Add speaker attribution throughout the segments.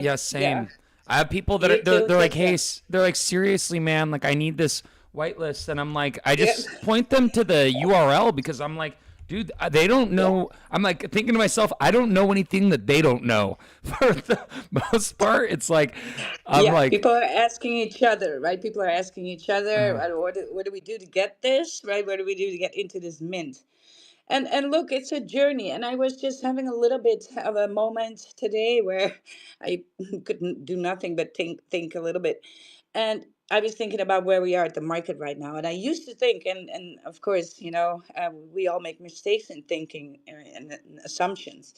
Speaker 1: Yeah,
Speaker 2: Yeah,
Speaker 1: same. I have people that
Speaker 2: you too.
Speaker 1: they're like,
Speaker 2: Take
Speaker 1: hey,
Speaker 2: care.
Speaker 1: they're like, seriously, man, like I need this whitelist, and I'm like, I
Speaker 2: Yep.
Speaker 1: just point them to the URL because I'm like, dude, they don't
Speaker 2: Yeah.
Speaker 1: know. I'm like thinking to myself, I don't know anything that they don't know. For the most part, it's like, I'm
Speaker 2: Yeah,
Speaker 1: like,
Speaker 2: people are asking each other, right? People are asking each other,
Speaker 1: uh,
Speaker 2: what do we do to get this, right? What do we do to get into this mint? And look, it's a journey. And I was just having a little bit of a moment today where I couldn't do nothing but think a little bit. And I was thinking about where we are at the market right now. And I used to think, and of course, we all make mistakes in thinking and assumptions.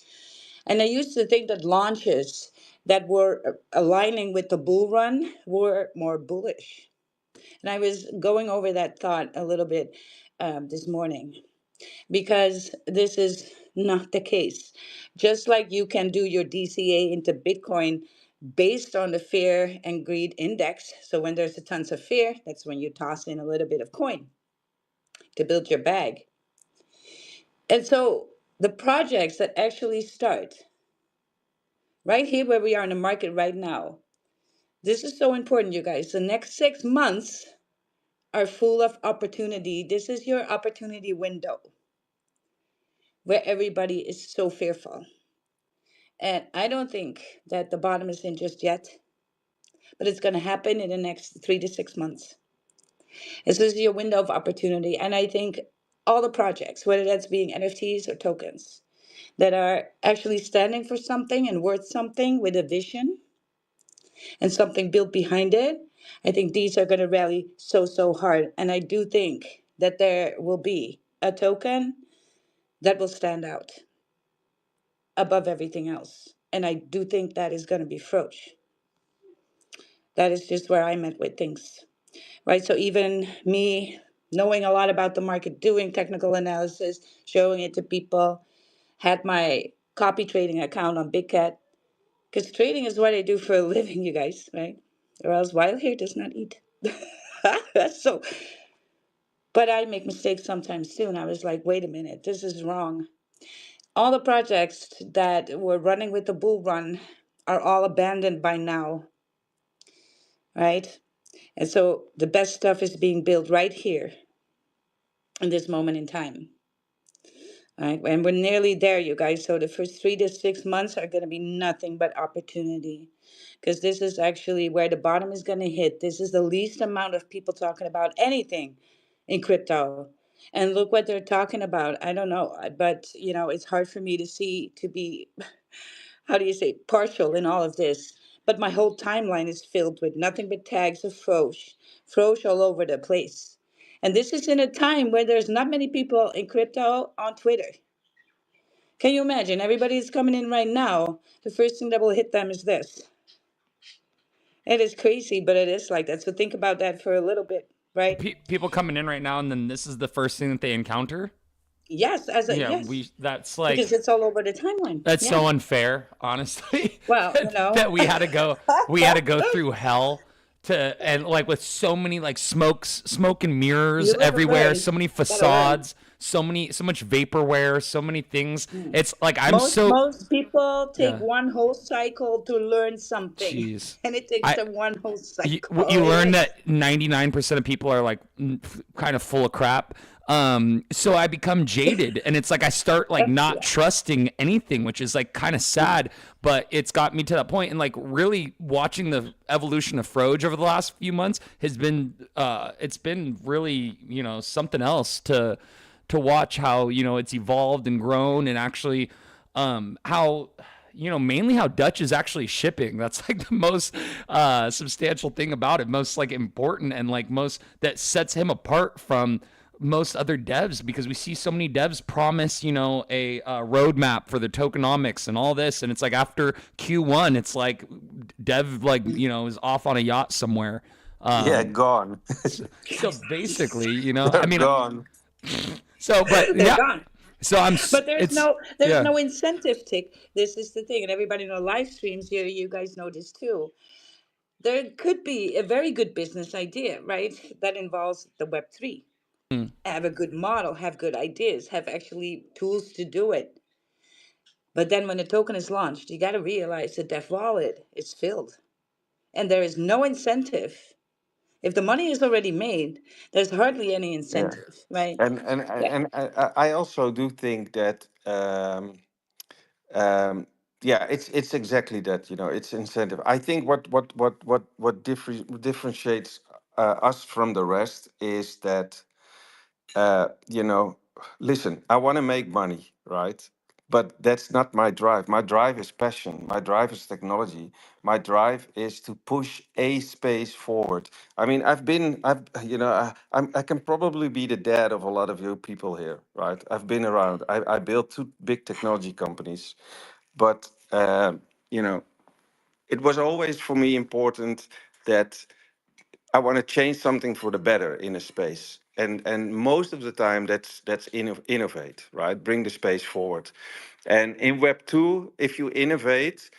Speaker 2: And I used to think that launches that were aligning with the bull run were more bullish. And I was going over that thought a little bit this morning because this is not the case. Just like you can do your DCA into Bitcoin based on the fear and greed index. So when there's a tons of fear, that's when you toss in a little bit of coin to build your bag. And so the projects that actually start right here where we are in the market right now, this is so important, you guys. The next 6 months are full of opportunity. This is your opportunity window where everybody is so fearful. And I don't think that the bottom is in just yet, but it's going to happen in the next 3 to 6 months. This is your window of opportunity. And I think all the projects, whether that's being NFTs or tokens, that are actually standing for something and worth something with a vision and something built behind it, I think these are going to rally so, so hard. And I do think that there will be a token that will stand out above everything else. And I do think that is going to be Froch. That is just where I'm at with things, right? So even me knowing a lot about the market, doing technical analysis, showing it to people, had my copy trading account on Big Cat, because trading is what I do for a living, you guys, right? Or else Wild here does not eat. So, but I make mistakes sometimes too, and I was like, wait a minute, this is wrong. All the projects that were running with the bull run are all abandoned by now, right? And so the best stuff is being built right here in this moment in time. All right, and we're nearly there, you guys. So the first 3 to 6 months are going to be nothing but opportunity, because this is actually where the bottom is going to hit. This is the least amount of people talking about anything in crypto. And look what they're talking about. I don't know, but it's hard for me to see to be how do you say, partial in all of this. But my whole timeline is filled with nothing but tags of Frosh, Frosh all over the place. And this is in a time where there's not many people in crypto on Twitter. Can you imagine? Everybody's coming in right now. The first thing that will hit them is this. It is crazy, but it is like that. So think about that for a little bit, right?
Speaker 1: people coming in right now, and then this is the first thing that they encounter.
Speaker 2: Yes,
Speaker 1: Yeah,
Speaker 2: yes,
Speaker 1: that's
Speaker 2: because
Speaker 1: like,
Speaker 2: it's all over the timeline.
Speaker 1: that's
Speaker 2: Yeah.
Speaker 1: so unfair, honestly,
Speaker 2: Well,
Speaker 1: that we had to go through hell to, and like with so many like smoke and mirrors
Speaker 2: you gotta
Speaker 1: everywhere,
Speaker 2: learn.
Speaker 1: so many
Speaker 2: Gotta learn.
Speaker 1: facades, so much vaporware, so many things. It's like I'm
Speaker 2: Most
Speaker 1: so,
Speaker 2: most people take
Speaker 1: yeah,
Speaker 2: one whole cycle to learn something,
Speaker 1: jeez.
Speaker 2: and it takes
Speaker 1: I
Speaker 2: them one whole
Speaker 1: you,
Speaker 2: cycle.
Speaker 1: you learn
Speaker 2: Yes,
Speaker 1: that 99% of people are like kind of full of crap. So I become jaded, and it's like I start like not
Speaker 2: yeah,
Speaker 1: trusting anything, which is like kind of sad, but it's got me to that point. And like really watching the evolution of Froge over the last few months has been it's been really, something else to watch how, it's evolved and grown, and actually how, mainly how Dutch is actually shipping. That's like the most substantial thing about it, most like important, and like most that sets him apart from most other devs, because we see so many devs promise, a roadmap for the tokenomics and all this, and it's like after Q1, it's like dev like, is off on a yacht somewhere.
Speaker 3: Yeah,
Speaker 1: Um,
Speaker 3: gone.
Speaker 1: so basically, I
Speaker 3: They're
Speaker 1: mean,
Speaker 3: gone.
Speaker 1: so but
Speaker 2: they're
Speaker 1: yeah,
Speaker 2: gone.
Speaker 1: so
Speaker 2: But there's
Speaker 1: it's
Speaker 2: no there's
Speaker 1: yeah.
Speaker 2: no incentive tick. This is the thing, and everybody in the live streams here, you guys know this too. There could be a very good business idea, right? That involves the Web3.
Speaker 1: Mm.
Speaker 2: Have a good model, have good ideas, have actually tools to do it. But then when the token is launched, you got to realize that that wallet is filled and there is no incentive. If the money is already made, there's hardly any
Speaker 3: Yeah.
Speaker 2: incentive, right? Yeah.
Speaker 3: And I also do think that um, yeah, it's exactly that. It's incentive. I think what differentiates us from the rest is that you know, listen, I want to make money, right? But that's not my drive. My drive is passion. My drive is technology. My drive is to push a space forward. I mean, I can probably be the dad of a lot of you people here, right? I've been around. I built two big technology companies, but it was always for me important that I want to change something for the better in a space. And most of the time that's innovate, right? Bring the space forward. And in Web 2, if you innovate,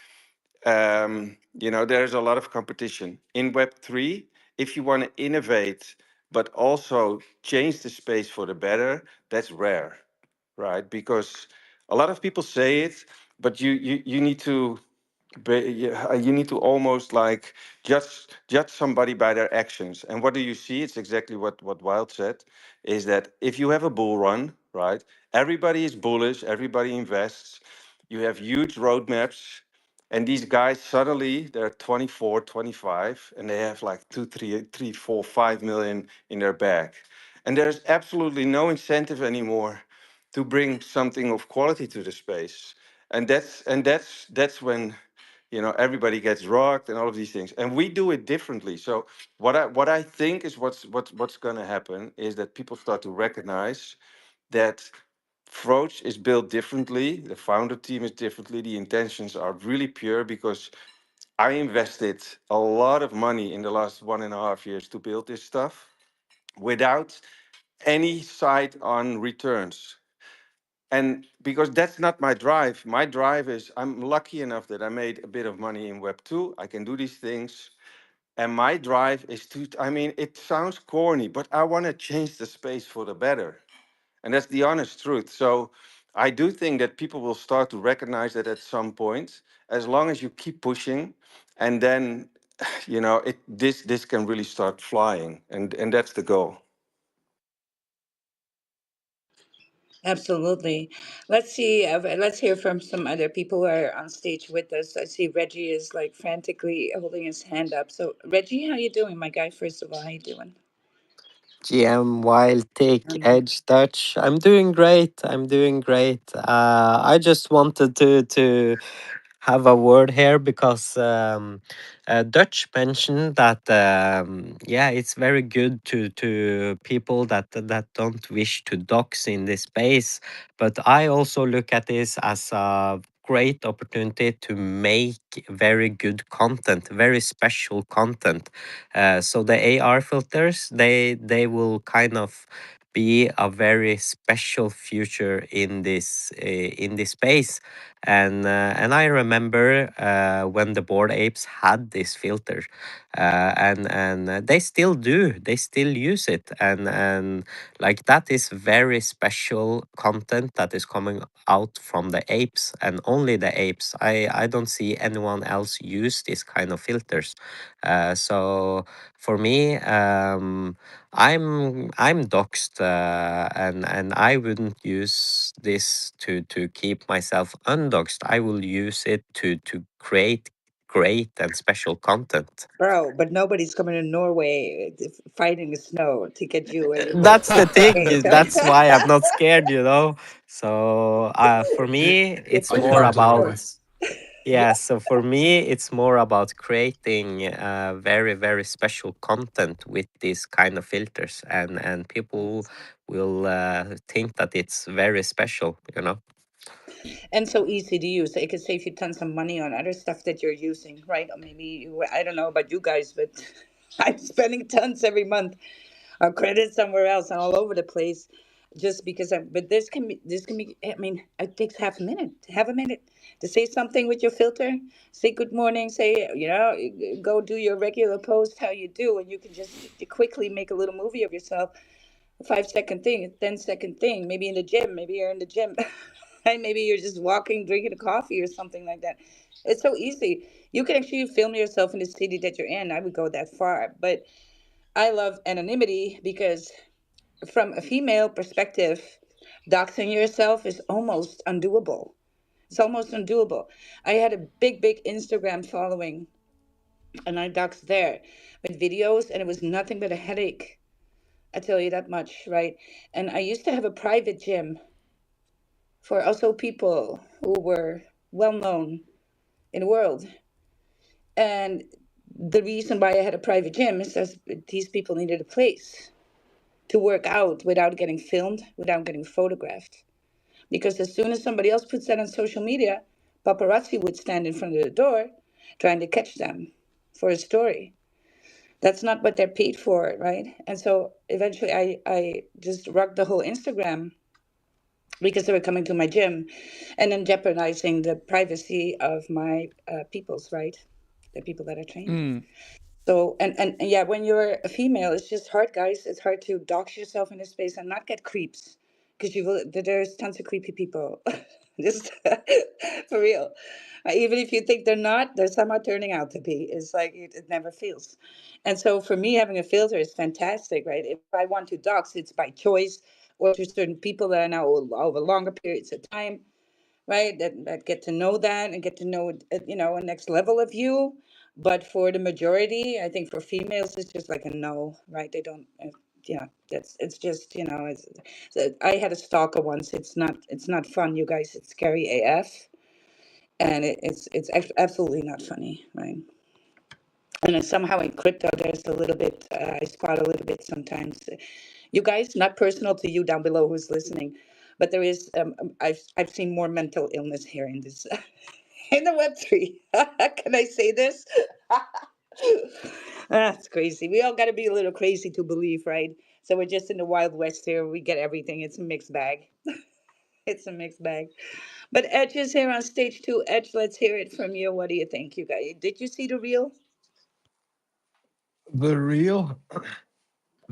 Speaker 3: there's a lot of competition. In Web 3, if you want to innovate but also change the space for the better, that's rare, right? Because a lot of people say it, but you need to you need to almost like judge somebody by their actions. And what do you see? It's exactly what Wild said, is that if you have a bull run, right? Everybody is bullish, everybody invests. You have huge roadmaps, and these guys suddenly they're 24, 25, and they have like 2, 3, 4, 5 million in their bag. And there's absolutely no incentive anymore to bring something of quality to the space. And that's when everybody gets rocked and all of these things, and we do it differently. So what I think is what's going to happen is that people start to recognize that Froach is built differently, the founder team is differently, the intentions are really pure, because I invested a lot of money in the last 1.5 years to build this stuff without any sight on returns. And because that's not my drive is I'm lucky enough that I made a bit of money in Web 2. I can do these things. And my drive is I mean, it sounds corny, but I want to change the space for the better. And that's the honest truth. So I do think that people will start to recognize that at some point, as long as you keep pushing, and then, this can really start flying. And that's the goal.
Speaker 2: Absolutely. Let's see. Let's hear from some other people who are on stage with us. I see Reggie is like frantically holding his hand up. So Reggie, how you doing, my guy? First of all, how you doing?
Speaker 4: GM, Wild, Tic,
Speaker 2: Um,
Speaker 4: Edge, Touch. I'm doing great. I'm doing great. I just wanted to have a word here because Dutch mentioned that yeah, it's very good to people that don't wish to dox in this space, but I also look at this as a great opportunity to make very good content, very special content. So the AR filters, they will kind of be a very special future in this space. And I remember when the board apes had this filter, and they still do. They still use it, and like that is very special content that is coming out from the apes and only the apes. I don't see anyone else use this kind of filters. So for me, I'm doxed, and I wouldn't use this to keep myself undoxed. I will use it to create great and special content.
Speaker 2: bro, but nobody's coming to Norway fighting the snow to get you where you live.
Speaker 4: That's the thing.
Speaker 2: Okay, so
Speaker 4: That's why I'm not scared, you know. So for me,
Speaker 2: it's
Speaker 4: it's
Speaker 1: But
Speaker 2: just
Speaker 1: you
Speaker 4: more
Speaker 1: are
Speaker 2: not
Speaker 1: doing
Speaker 4: about
Speaker 1: it.
Speaker 2: close.
Speaker 4: yeah. So for me, it's more about creating very very special content with these kind of filters, and people will think that it's very special, you know.
Speaker 2: And so easy to use. It could save you tons of money on other stuff that you're using, right? Or maybe I don't know about you guys, but I'm spending tons every month on credit somewhere else and all over the place, just because I'm. But this can be. I mean, it takes half a minute to say something with your filter. Say good morning. Say go do your regular post how you do, and you can just quickly make a little movie of yourself. A 5 second thing, a 10 second thing. Maybe in the gym. Maybe you're in the gym. right? Maybe you're just walking, drinking a coffee or something like that. It's so easy. You can actually film yourself in the city that you're in. I would go that far, but I love anonymity because, from a female perspective, doxing yourself is almost undoable. It's almost undoable. I had a big Instagram following, and I doxed there with videos, and it was nothing but a headache. I tell you that much, right? And I used to have a private gym for also people who were well known in the world. And the reason why I had a private gym is that these people needed a place to work out without getting filmed, without getting photographed. Because as soon as somebody else puts that on social media, paparazzi would stand in front of the door trying to catch them for a story. That's not what they're paid for, right? And so eventually I just rugged the whole Instagram because they were coming to my gym and then jeopardizing the privacy of my peoples, right? The people that I trained.
Speaker 1: Mm.
Speaker 2: So, and yeah, when you're a female, it's just hard, guys. It's hard to dox yourself in a space and not get creeps because you will, there's tons of creepy people. Just for real. Even if you think they're not, they're somehow turning out to be. It's like it never feels. And so for me, having a filter is fantastic, right? If I want to dox, it's by choice or to certain people that I know over longer periods of time, right? That get to know that and get to know, a next level of you. But for the majority, I think for females, it's just like a no, right? They don't, it's just, I had a stalker once. It's not fun, you guys. It's scary AF, and absolutely not funny, right? And then somehow in crypto, there's a little bit, I spot a little bit sometimes. You guys, not personal to you down below who's listening, but there is, I've seen more mental illness here in this, in the Web3. Can I say this? It's crazy. We all got to be a little crazy to believe, right? So we're just in the Wild West here. We get everything. It's a mixed bag. It's a mixed bag. But Edge is here on stage too. Edge, let's hear it from you. What do you think, you guys? Did you see the reel?
Speaker 5: The real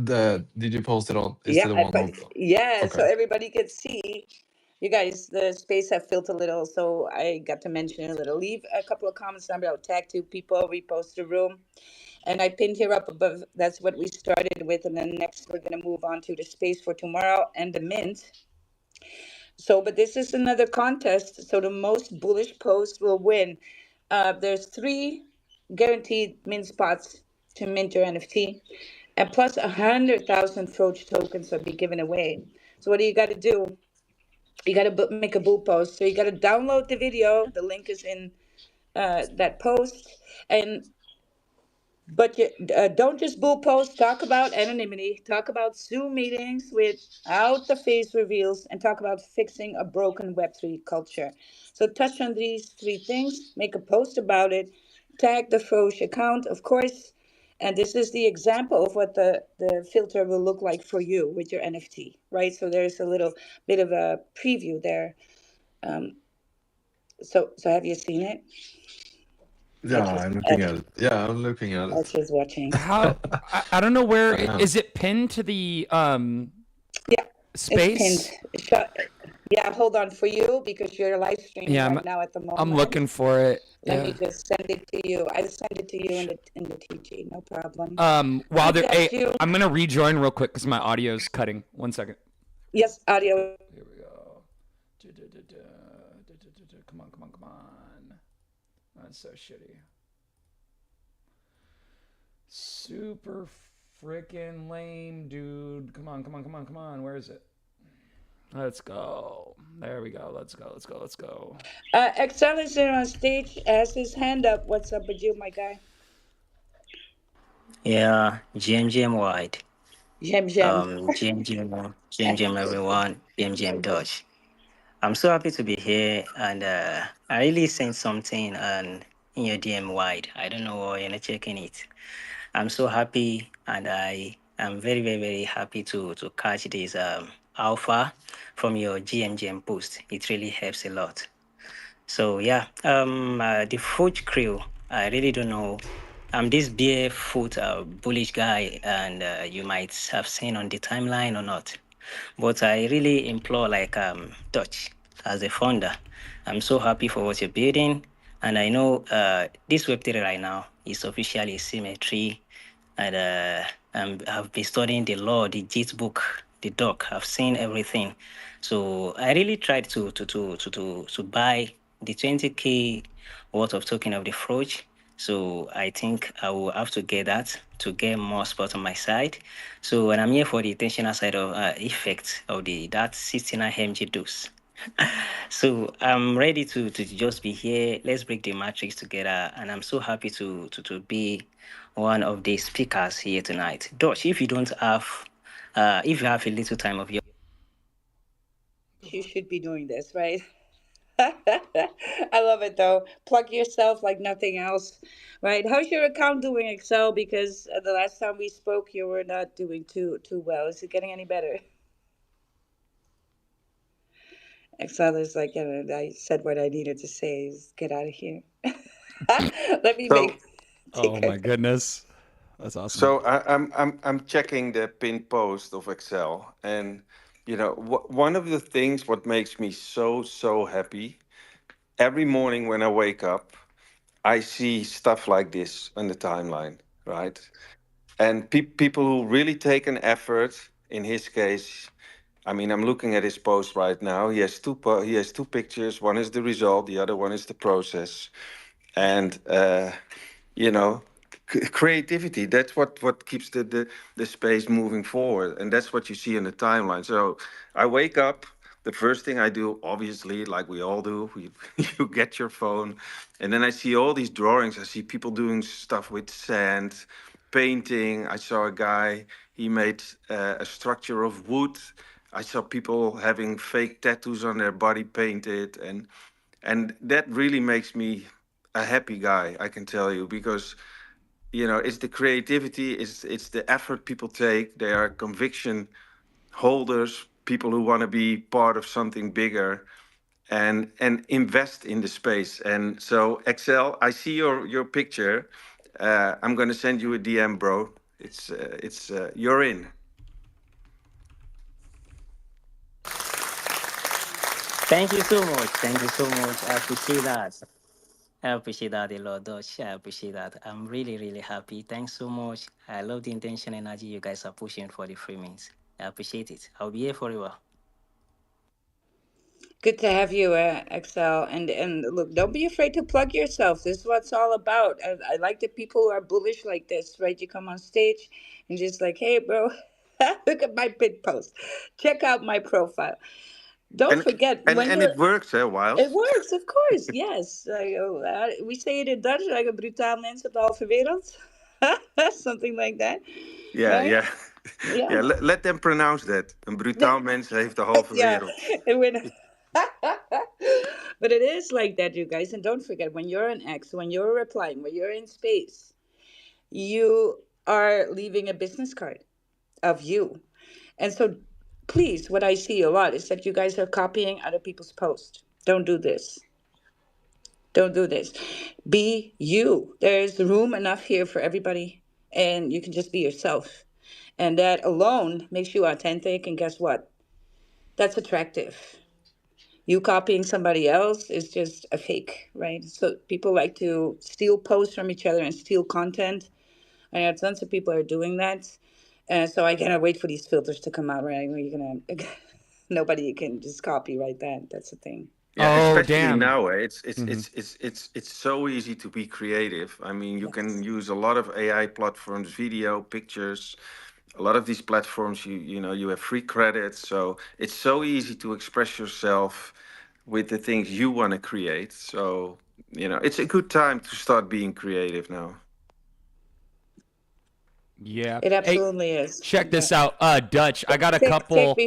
Speaker 5: did you post it on? Is it
Speaker 2: Yeah,
Speaker 5: the one of?
Speaker 2: yeah. So
Speaker 5: Okay.
Speaker 2: everybody could see. You guys, the space have filled a little, so I got to mention it a little. Leave a couple of comments down below. Tag two people. Repost the room. And I pinned here up above. That's what we started with, and then next we're gonna move on to the space for tomorrow and the mint. So, but this is another contest. So the most bullish post will win. There's three guaranteed mint spots to mint your NFT, and plus 100,000 Froge tokens will be given away. So what do you got to do? You got to make a bull post. So you got to download the video. The link is in that post, and but you, don't just bull post. Talk about anonymity. Talk about Zoom meetings without the face reveals, and talk about fixing a broken Web3 culture. So touch on these three things. Make a post about it. Tag the Frosh account, of course. And this is the example of what the filter will look like for you with your NFT, right? So there's a little bit of a preview there. Um, so have you seen it?
Speaker 5: Yeah,
Speaker 2: Edge is,
Speaker 5: I'm looking
Speaker 2: Edge,
Speaker 5: at it. Yeah, I'm looking at
Speaker 2: Edge
Speaker 5: it.
Speaker 2: is watching.
Speaker 1: How I don't know where
Speaker 5: I am.
Speaker 1: is it pinned to the
Speaker 2: Yeah, it's pinned.
Speaker 1: space?
Speaker 2: Yeah, hold on for you because you're live streaming
Speaker 1: Yeah,
Speaker 2: right now at the
Speaker 1: I'm
Speaker 2: moment.
Speaker 1: looking for it.
Speaker 2: Let me
Speaker 1: Yeah.
Speaker 2: just send it to you. I send it to you in the TG. No problem.
Speaker 1: While
Speaker 2: I
Speaker 1: they're,
Speaker 2: got you.
Speaker 1: I'm gonna rejoin real quick because my audio's cutting. 1 second.
Speaker 2: Yes, audio.
Speaker 1: Here we go. Come on, come on, come on. That's so shitty. Super freaking lame, dude. Come on, come on, come on, come on. Where is it? Let's go. There we go. Let's go. Let's go. Let's go.
Speaker 2: Excel is there on stage. Has his hand up. What's up with you, my guy?
Speaker 6: Yeah, GM wide.
Speaker 2: Jem Jem.
Speaker 6: GM everyone, GM Dodge. I'm so happy to be here, and I really sent something and in your DM wide. I don't know why you're not checking it. I'm so happy, and I am very happy to catch this alpha from your GM post. It really helps a lot. So yeah, the foot crew. I really don't know. I'm this barefoot bullish guy, and you might have seen on the timeline or not. But I really implore, like Dutch. as a founder. I'm so happy for what you're building. And I know this Web3 right now is officially symmetry. And I've been studying the law, the JIT book, the doc. I've seen everything. So I really tried to buy the 20K worth of token of the Froge. So I think I will have to get that to get more support on my side. So when I'm here for the intentional side of effect of the that 69 mg dose. So I'm ready to just be here. Let's break the matrix together. And I'm so happy to be one of the speakers here tonight. Dutch, if you don't have, if you have a little time of your
Speaker 2: You should be doing this, right? I love it though. Plug yourself like nothing else, right? How's your account doing, Excel? Because the last time we spoke, you were not doing too well. Is it getting any better? Excel is like, I said what I needed to say. Is get out of here. Let me
Speaker 3: So
Speaker 2: make
Speaker 1: Oh
Speaker 2: take a
Speaker 1: my goodness. That's awesome.
Speaker 3: so I'm checking the pinned post of Excel, and one of the things what makes me so happy every morning when I wake up, I see stuff like this on the timeline, right? And people who really take an effort. In his case, I mean, I'm looking at his post right now. He has two pictures. One is the result, the other one is the process. And you know creativity, that's what keeps the space moving forward, and that's what you see in the timeline. So I wake up, the first thing I do, obviously, like we all do, you get your phone, and then I see all these drawings. I see people doing stuff with sand, painting. I saw a guy, he made a structure of wood. I saw people having fake tattoos on their body painted, and that really makes me a happy guy, I can tell you, because it's the creativity, it's the effort people take. They are conviction holders, people who want to be part of something bigger and invest in the space. And so, Excel, I see your picture. I'm going to send you a DM, bro. It's you're in.
Speaker 6: Thank you so much. Thank you so much. I appreciate that. I appreciate that a lot, Dutch. I appreciate that. I'm really, really happy. Thanks so much. I love the intention energy you guys are pushing for the free mints. I appreciate it. I'll be here forever.
Speaker 2: Good to have you, Excel. And look, don't be afraid to plug yourself. This is what it's all about. I like the people who are bullish like this, right? You come on stage and just like, hey, bro, look at my pin post. Check out my profile. Don't
Speaker 3: and
Speaker 2: forget
Speaker 3: and
Speaker 2: when
Speaker 3: and
Speaker 2: you're.
Speaker 3: it works, Wild.
Speaker 2: It works, of course. Yes. We say it in Dutch, like een brutaal mens op de halve wereld. Something like that,
Speaker 3: Yeah,
Speaker 2: right?
Speaker 3: yeah.
Speaker 2: Yeah.
Speaker 3: Yeah, let them pronounce that. Een brutaal mens heeft de halve
Speaker 2: Yeah.
Speaker 3: wereld.
Speaker 2: And when but it is like that, you guys. And don't forget, when you're an X, when you're replying, when you're in space, you are leaving a business card of you. And so, please, what I see a lot is that you guys are copying other people's posts. Don't do this. Don't do this. Be you. There's room enough here for everybody, and you can just be yourself. And that alone makes you authentic. And guess what? That's attractive. You copying somebody else is just a fake, right? So people like to steal posts from each other and steal content. I know tons of people are doing that. And so I cannot wait for these filters to come out, right? Where you're gonna nobody can just copyright that. That's the thing.
Speaker 3: Yeah,
Speaker 1: Oh,
Speaker 3: especially
Speaker 1: damn.
Speaker 3: now,
Speaker 1: Hmm.
Speaker 3: it's so easy to be creative. I mean, you can
Speaker 2: Yes.
Speaker 3: use a lot of AI platforms, video, pictures. A lot of these platforms, you have free credits, so it's so easy to express yourself with the things you want to create. So, it's a good time to start being creative now.
Speaker 1: Yeah.
Speaker 2: It
Speaker 1: Hey,
Speaker 2: absolutely is.
Speaker 1: check
Speaker 2: Yeah.
Speaker 1: this out. Dutch, I got a
Speaker 2: Take
Speaker 1: couple.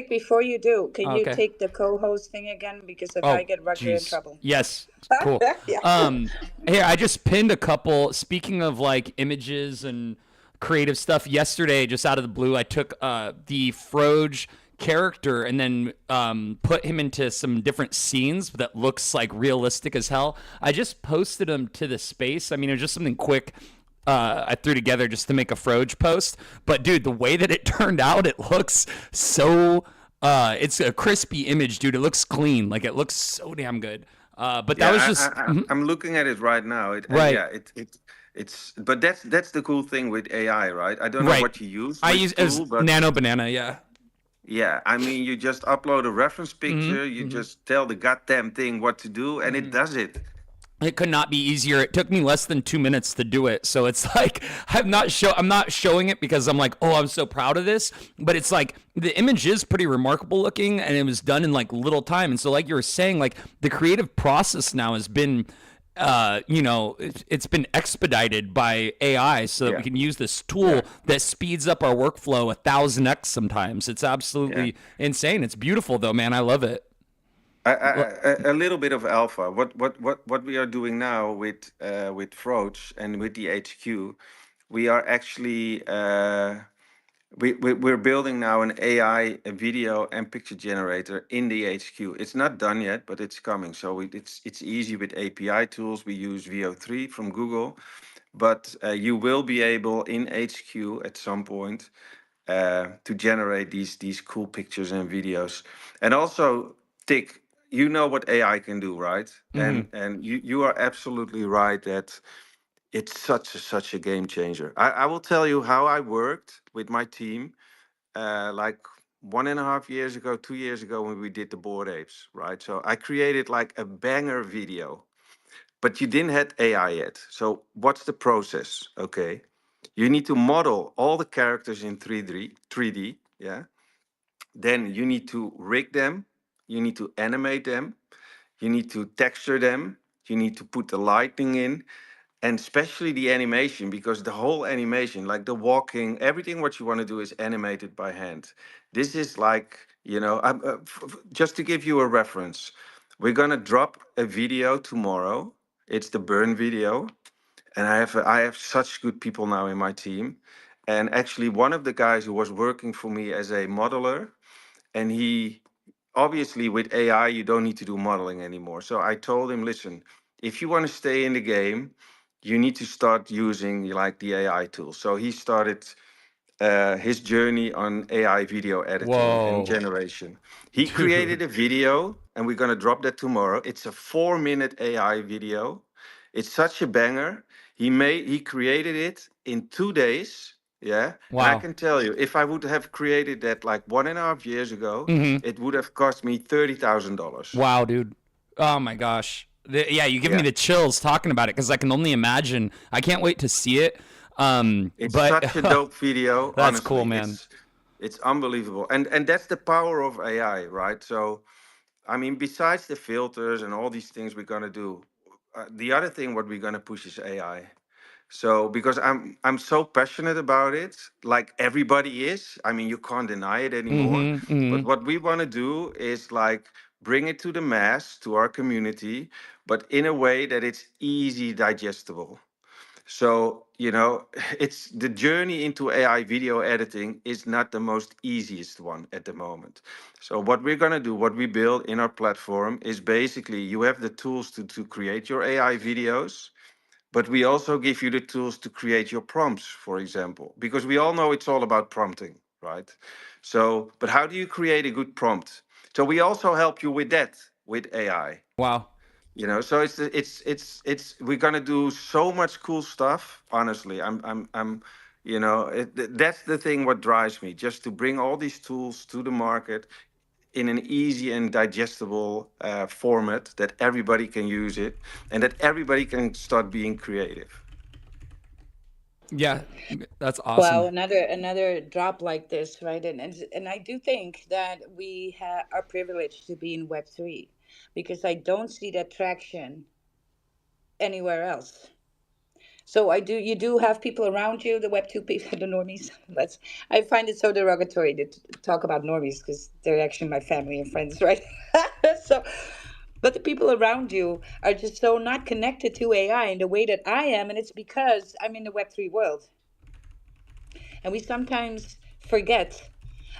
Speaker 2: before you do. Can
Speaker 1: Oh,
Speaker 2: you
Speaker 1: okay.
Speaker 2: take the co-host thing again? Because if I
Speaker 1: Oh,
Speaker 2: get Rucker in
Speaker 1: geez.
Speaker 2: trouble.
Speaker 1: Yes. Cool.
Speaker 2: Yeah.
Speaker 1: Here, I just pinned a couple. Speaking of like images and creative stuff, yesterday, just out of the blue, I took the Froge character and then put him into some different scenes that looks like realistic as hell. I just posted him to the space. I mean, it was just something quick I threw together just to make a Froge post. But dude, the way that it turned out, it looks so It's a crispy image, dude. It looks clean. Like it looks so damn good. But that
Speaker 3: Yeah,
Speaker 1: was just
Speaker 3: I'm looking at it right now. And
Speaker 1: right,
Speaker 3: yeah, it's but that's the cool thing with AI, right? I don't know
Speaker 1: right.
Speaker 3: what you use,
Speaker 1: I use
Speaker 3: which
Speaker 1: as
Speaker 3: tool, but
Speaker 1: Nano Banana. Yeah.
Speaker 3: yeah, I mean, you just upload a reference picture, you just tell the goddamn thing what to do, and it does it.
Speaker 1: It could not be easier. It took me less than 2 minutes to do it. So it's like I'm not showing it because I'm like, oh, I'm so proud of this. But it's like the image is pretty remarkable looking, and it was done in like little time. And so, like you were saying, like the creative process now has been it's been expedited by AI so that we
Speaker 3: Yeah,
Speaker 1: can use this tool
Speaker 3: yeah,
Speaker 1: that speeds up our workflow 1,000x sometimes. It's
Speaker 3: yeah.
Speaker 1: absolutely insane. It's beautiful though, man. I love it.
Speaker 3: A little bit of alpha. What we are doing now with Froach and with the HQ, we are actually we're building now an AI video and picture generator in the HQ. It's not done yet, but it's coming. So it's easy with API tools. We use VO3 from Google, but you will be able in HQ at some point to generate these cool pictures and videos. And also, Tick, you know what AI can do, right? And you are absolutely right that it's such a game changer. I will tell you how I worked with my team like 1.5 years ago, 2 years ago when we did the board apes, right? So I created like a banger video, but you didn't have AI yet. So what's the process? Okay, you need to model all the characters in 3D, yeah. Then you need to rig them, you need to animate them, you need to texture them, you need to put the lighting in, and especially the animation, because the whole animation, like the walking, everything what you want to do is animated by hand. This is like, just to give you a reference, we're gonna drop a video tomorrow. It's the burn video, and I have such good people now in my team. And actually, one of the guys who was working for me as a modeler, and he obviously with AI you don't need to do modeling anymore. So I told him, listen, if you want to stay in the game, you need to start using like the AI tools. So he started his journey on AI video editing and
Speaker 1: Whoa,
Speaker 3: generation. He created
Speaker 1: dude.
Speaker 3: a video, and we're gonna drop that tomorrow. It's a 4-minute AI video. It's such a banger. He created it in 2 days. Yeah. And I
Speaker 1: Wow.
Speaker 3: can tell you, if I would have created that like 1.5 years ago, it would have cost me $30,000.
Speaker 1: Wow, dude. Oh my gosh. Yeah, you give me
Speaker 3: Yeah.
Speaker 1: the chills talking about it because I can only imagine. I can't wait to see it.
Speaker 3: It's
Speaker 1: But
Speaker 3: such a dope video,
Speaker 1: that's cool,
Speaker 3: honestly.
Speaker 1: man.
Speaker 3: It's unbelievable. And that's the power of AI, right? So I mean, besides the filters and all these things we're gonna do, the other thing what we're gonna push is AI. So because I'm so passionate about it, like everybody is. I mean, you can't deny it anymore. But what we want to do is like bring it to the mass, to our community, but in a way that it's easy digestible. So, it's the journey into AI video editing is not the most easiest one at the moment. So what we're going to do, what we build in our platform is basically you have the tools to create your AI videos, but we also give you the tools to create your prompts, for example, because we all know it's all about prompting, right? So, but how do you create a good prompt? So we also help you with that with AI.
Speaker 1: Wow.
Speaker 3: So it's we're gonna do so much cool stuff. Honestly, that's the thing what drives me, just to bring all these tools to the market in an easy and digestible format that everybody can use it, and that everybody can start being creative.
Speaker 1: Yeah, that's
Speaker 2: Wow,
Speaker 1: awesome.
Speaker 2: another drop like this, right? And I do think that are privileged to be in Web3 because I don't see that traction anywhere else. So you do have people around you, the Web2 people, the normies. I find it so derogatory to talk about normies because they're actually my family and friends, right? So, but the people around you are just so not connected to AI in the way that I am, and it's because I'm in the Web3 world, and we sometimes forget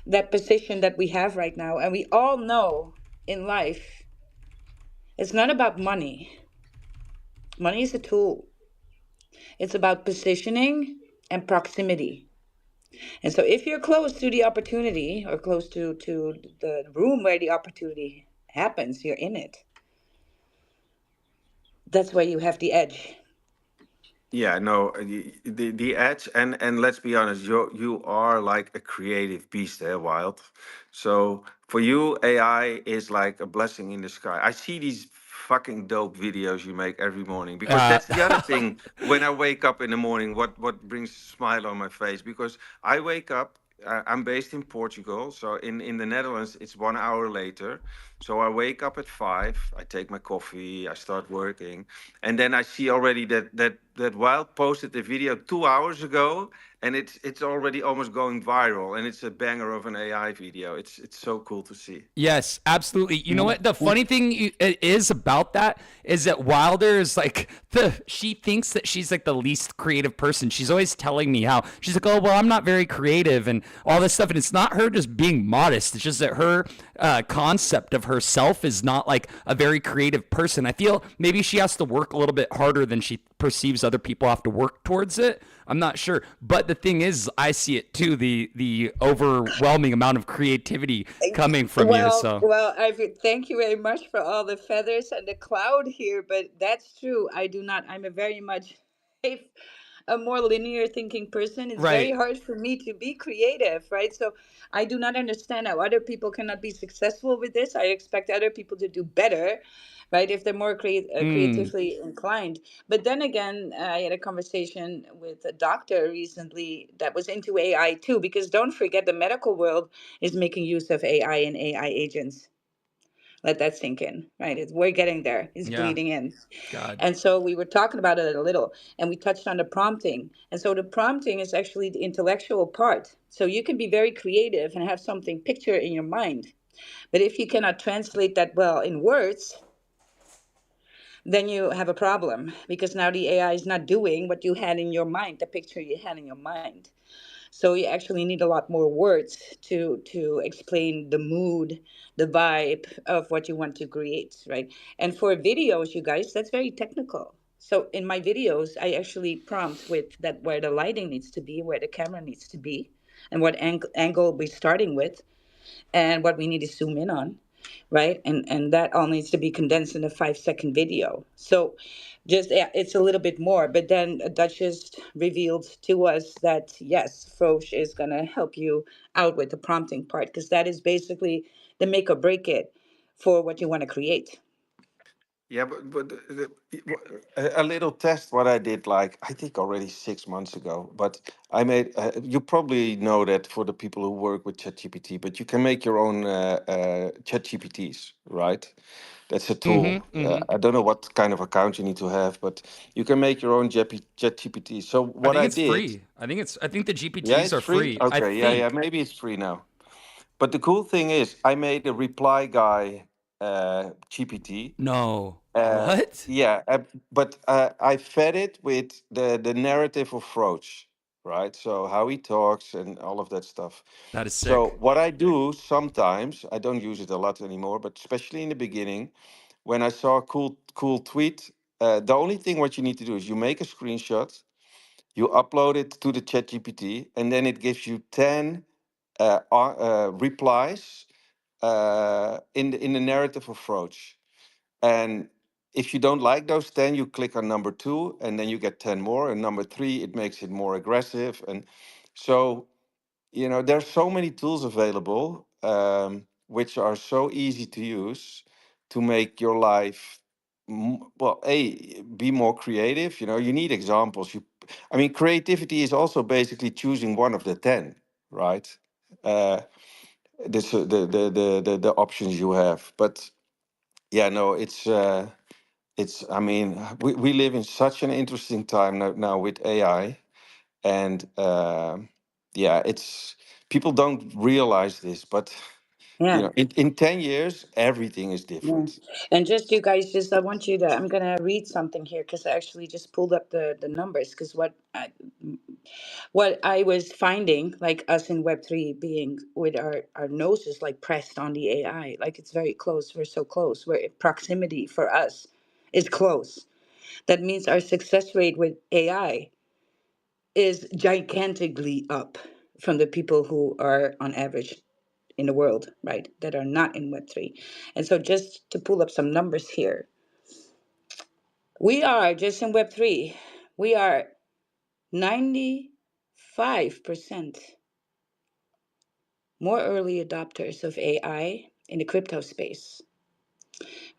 Speaker 2: that position that we have right now, and we all know in life it's not about money. Money is a tool. It's about positioning and proximity. And so if you're close to the opportunity or close to the room where the opportunity happens, you're in it. That's where you have the edge.
Speaker 3: Yeah, no, the edge, and let's be honest, you are like a creative beast, eh, Wild. So for you, AI is like a blessing in the sky. I see these fucking dope videos you make every morning, because
Speaker 1: Uh,
Speaker 3: that's the other thing. When I wake up in the morning, what brings a smile on my face? Because I wake up. I'm based in Portugal, so in the Netherlands it's 1 hour later. So I wake up at 5. I take my coffee. I start working, and then I see already that Wild posted the video 2 hours ago, and it's already almost going viral, and it's a banger of an AI video. It's so cool to see.
Speaker 1: Yes, absolutely. You know
Speaker 2: Yeah.
Speaker 1: what? The funny thing it is about that is that Wilder is like she thinks that she's like the least creative person. She's always telling me how she's like, oh, well, I'm not very creative and all this stuff. And it's not her just being modest. It's just that her concept of herself is not like a very creative person. I feel maybe she has to work a little bit harder than she perceives other people have to work towards it. I'm not sure, but the thing is, I see it too. The overwhelming amount of creativity coming from you. So
Speaker 2: Well, thank you very much for all the feathers and the cloud here, but that's true. I do not. I'm a very much a, a more linear thinking person. It's very
Speaker 1: right.
Speaker 2: hard for me to be creative, right? So I do not understand how other people cannot be successful with this. I expect other people to do better, right? If they're more
Speaker 1: Mm,
Speaker 2: creatively inclined. But then again, I had a conversation with a doctor recently that was into AI too, because don't forget the medical world is making use of AI and AI agents. Let that sink in, right? We're getting there. It's
Speaker 1: yeah.
Speaker 2: bleeding in.
Speaker 1: God.
Speaker 2: And so we were talking about it a little, and we touched on the prompting. And so the prompting is actually the intellectual part. So you can be very creative and have something picture in your mind. But if you cannot translate that well in words, then you have a problem because now the AI is not doing what you had in your mind, the picture you had in your mind. So you actually need a lot more words to explain the mood, the vibe of what you want to create, right? And for videos, you guys, that's very technical. So in my videos, I actually prompt with that where the lighting needs to be, where the camera needs to be, and what angle we're starting with, and what we need to zoom in on, right? And that all needs to be condensed in a 5 second video. So just yeah, it's a little bit more. But then Duchess revealed to us that yes, Frosh is gonna help you out with the prompting part because that is basically the make or break it for what you want to create.
Speaker 3: Yeah, but a little test what I did, like I think already 6 months ago. But I made. You probably know that for the people who work with ChatGPT, but you can make your own ChatGPTs, right? That's a tool.
Speaker 1: Mm-hmm. Mm-hmm.
Speaker 3: I don't know what kind of account you need to have, but you can make your own ChatGPT. So
Speaker 1: I
Speaker 3: what
Speaker 1: think
Speaker 3: I
Speaker 1: it's
Speaker 3: did,
Speaker 1: free. I think the
Speaker 3: yeah,
Speaker 1: GPTs
Speaker 3: it's
Speaker 1: are
Speaker 3: free.
Speaker 1: free. I
Speaker 3: Okay, yeah, yeah,
Speaker 1: think.
Speaker 3: maybe it's free now. But the cool thing is, I made a reply guy GPT.
Speaker 1: No. What?
Speaker 3: Yeah, but I fed it with the narrative of Froach, right? So how he talks and all of that stuff.
Speaker 1: That is
Speaker 3: So
Speaker 1: sick.
Speaker 3: what I do sometimes, I don't use it a lot anymore, but especially in the beginning, when I saw a cool tweet, the only thing what you need to do is you make a screenshot, you upload it to the ChatGPT, and then it gives you 10 replies in the narrative of Froach. And if you don't like those 10, you click on number 2, and then you get 10 more. And number 3, it makes it more aggressive. And so, there's so many tools available, which are so easy to use to make your life, well, be more creative. You need examples. I mean, creativity is also basically choosing one of the 10, right? Uh, this, the options you have. But yeah, no, I mean, we live in such an interesting time now with AI, and yeah, people don't realize this, but
Speaker 2: Yeah.
Speaker 3: in 10 years, everything is
Speaker 2: Yeah.
Speaker 3: different.
Speaker 2: And just you guys, just I want you to, I'm going to read something here because I actually just pulled up the numbers because what I was finding, like us in Web3 being with our noses like pressed on the AI, like it's very close. We're so close. Where proximity for us is close. That means our success rate with AI is gigantically up from the people who are on average in the world, right? That are not in Web3. And so just to pull up some numbers here, we are just in Web3, we are 95% more early adopters of AI in the crypto space,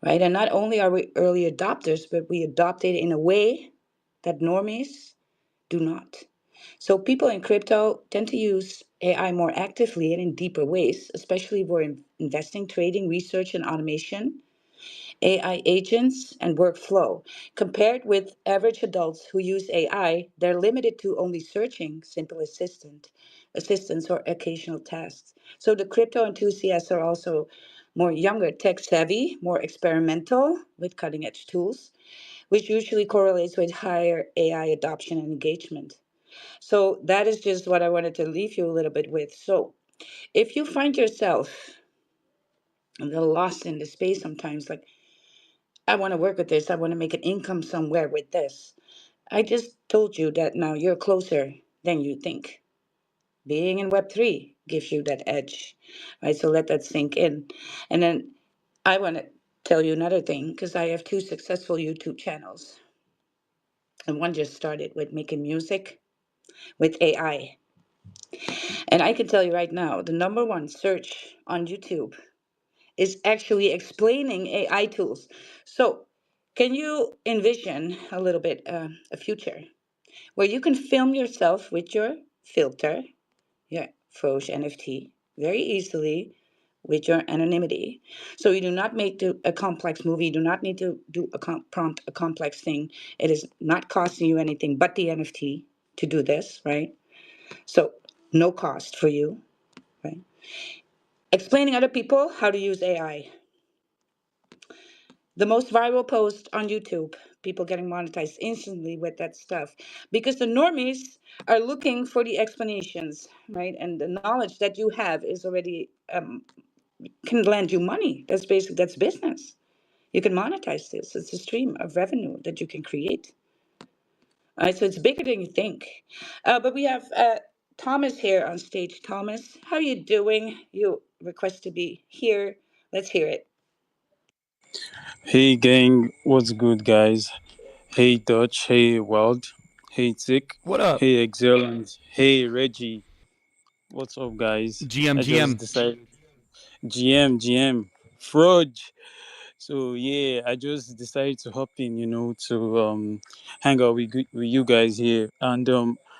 Speaker 2: right? And not only are we early adopters, but we adopt it in a way that normies do not. So people in crypto tend to use AI more actively and in deeper ways, especially for investing, trading, research, and automation, AI agents, and workflow. Compared with average adults who use AI, they're limited to only searching simple assistants or occasional tasks. So the crypto enthusiasts are also more younger, tech savvy, more experimental with cutting edge tools, which usually correlates with higher AI adoption and engagement. So that is just what I wanted to leave you a little bit with. So if you find yourself a little lost in the space sometimes, like, I want to work with this, I want to make an income somewhere with this, I just told you that now you're closer than you think. Being in Web3 gives you that edge, right? So let that sink in. And then I want to tell you another thing because I have two successful YouTube channels. And one just started with making music with AI. And I can tell you right now, the number one search on YouTube is actually explaining AI tools. So, can you envision a little bit a future where you can film yourself with your filter, your Froge NFT, very easily with your anonymity? So you do not make a complex movie. You do not need to do prompt a complex thing. It is not costing you anything but the NFT to do this, right? So no cost for you, right? Explaining other people how to use AI. The most viral post on YouTube, people getting monetized instantly with that stuff because the normies are looking for the explanations, right? And the knowledge that you have is already can lend you money. That's business. You can monetize this. It's a stream of revenue that you can create. All right, so it's bigger than you think. But we have Thomas here on stage. Thomas, how are you doing? You request to be here. Let's hear it.
Speaker 7: Hey gang, what's good guys? Hey Dutch, hey Wild, hey Tick,
Speaker 1: What up?
Speaker 7: hey Excel, and hey Reggie. What's up guys?
Speaker 1: GM,
Speaker 7: I just
Speaker 1: GM.
Speaker 7: decided GM, Frudge. So yeah, I just decided to hop in, to hang out with you guys here. And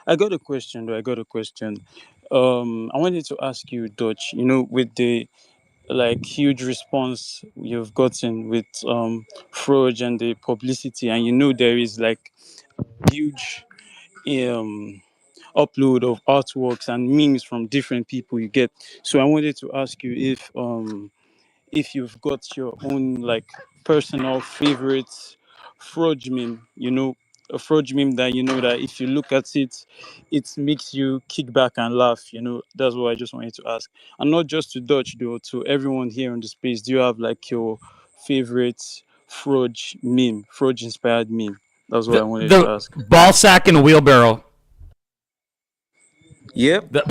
Speaker 7: I got a question though, I got a question. I wanted to ask you, Dutch, with the like huge response you've gotten with Froge and the publicity, and there is like huge um upload of artworks and memes from different people you get. So I wanted to ask you if you've got your own like personal favorite fraud meme, a fraud meme that that if you look at it, it makes you kick back and laugh. That's what I just wanted to ask. And not just to Dutch though, to everyone here on the space, do you have like your favorite fraud meme, fraud inspired meme? That's what I wanted to
Speaker 1: The
Speaker 7: ask.
Speaker 1: ball sack and a wheelbarrow.
Speaker 7: Yep.
Speaker 1: The,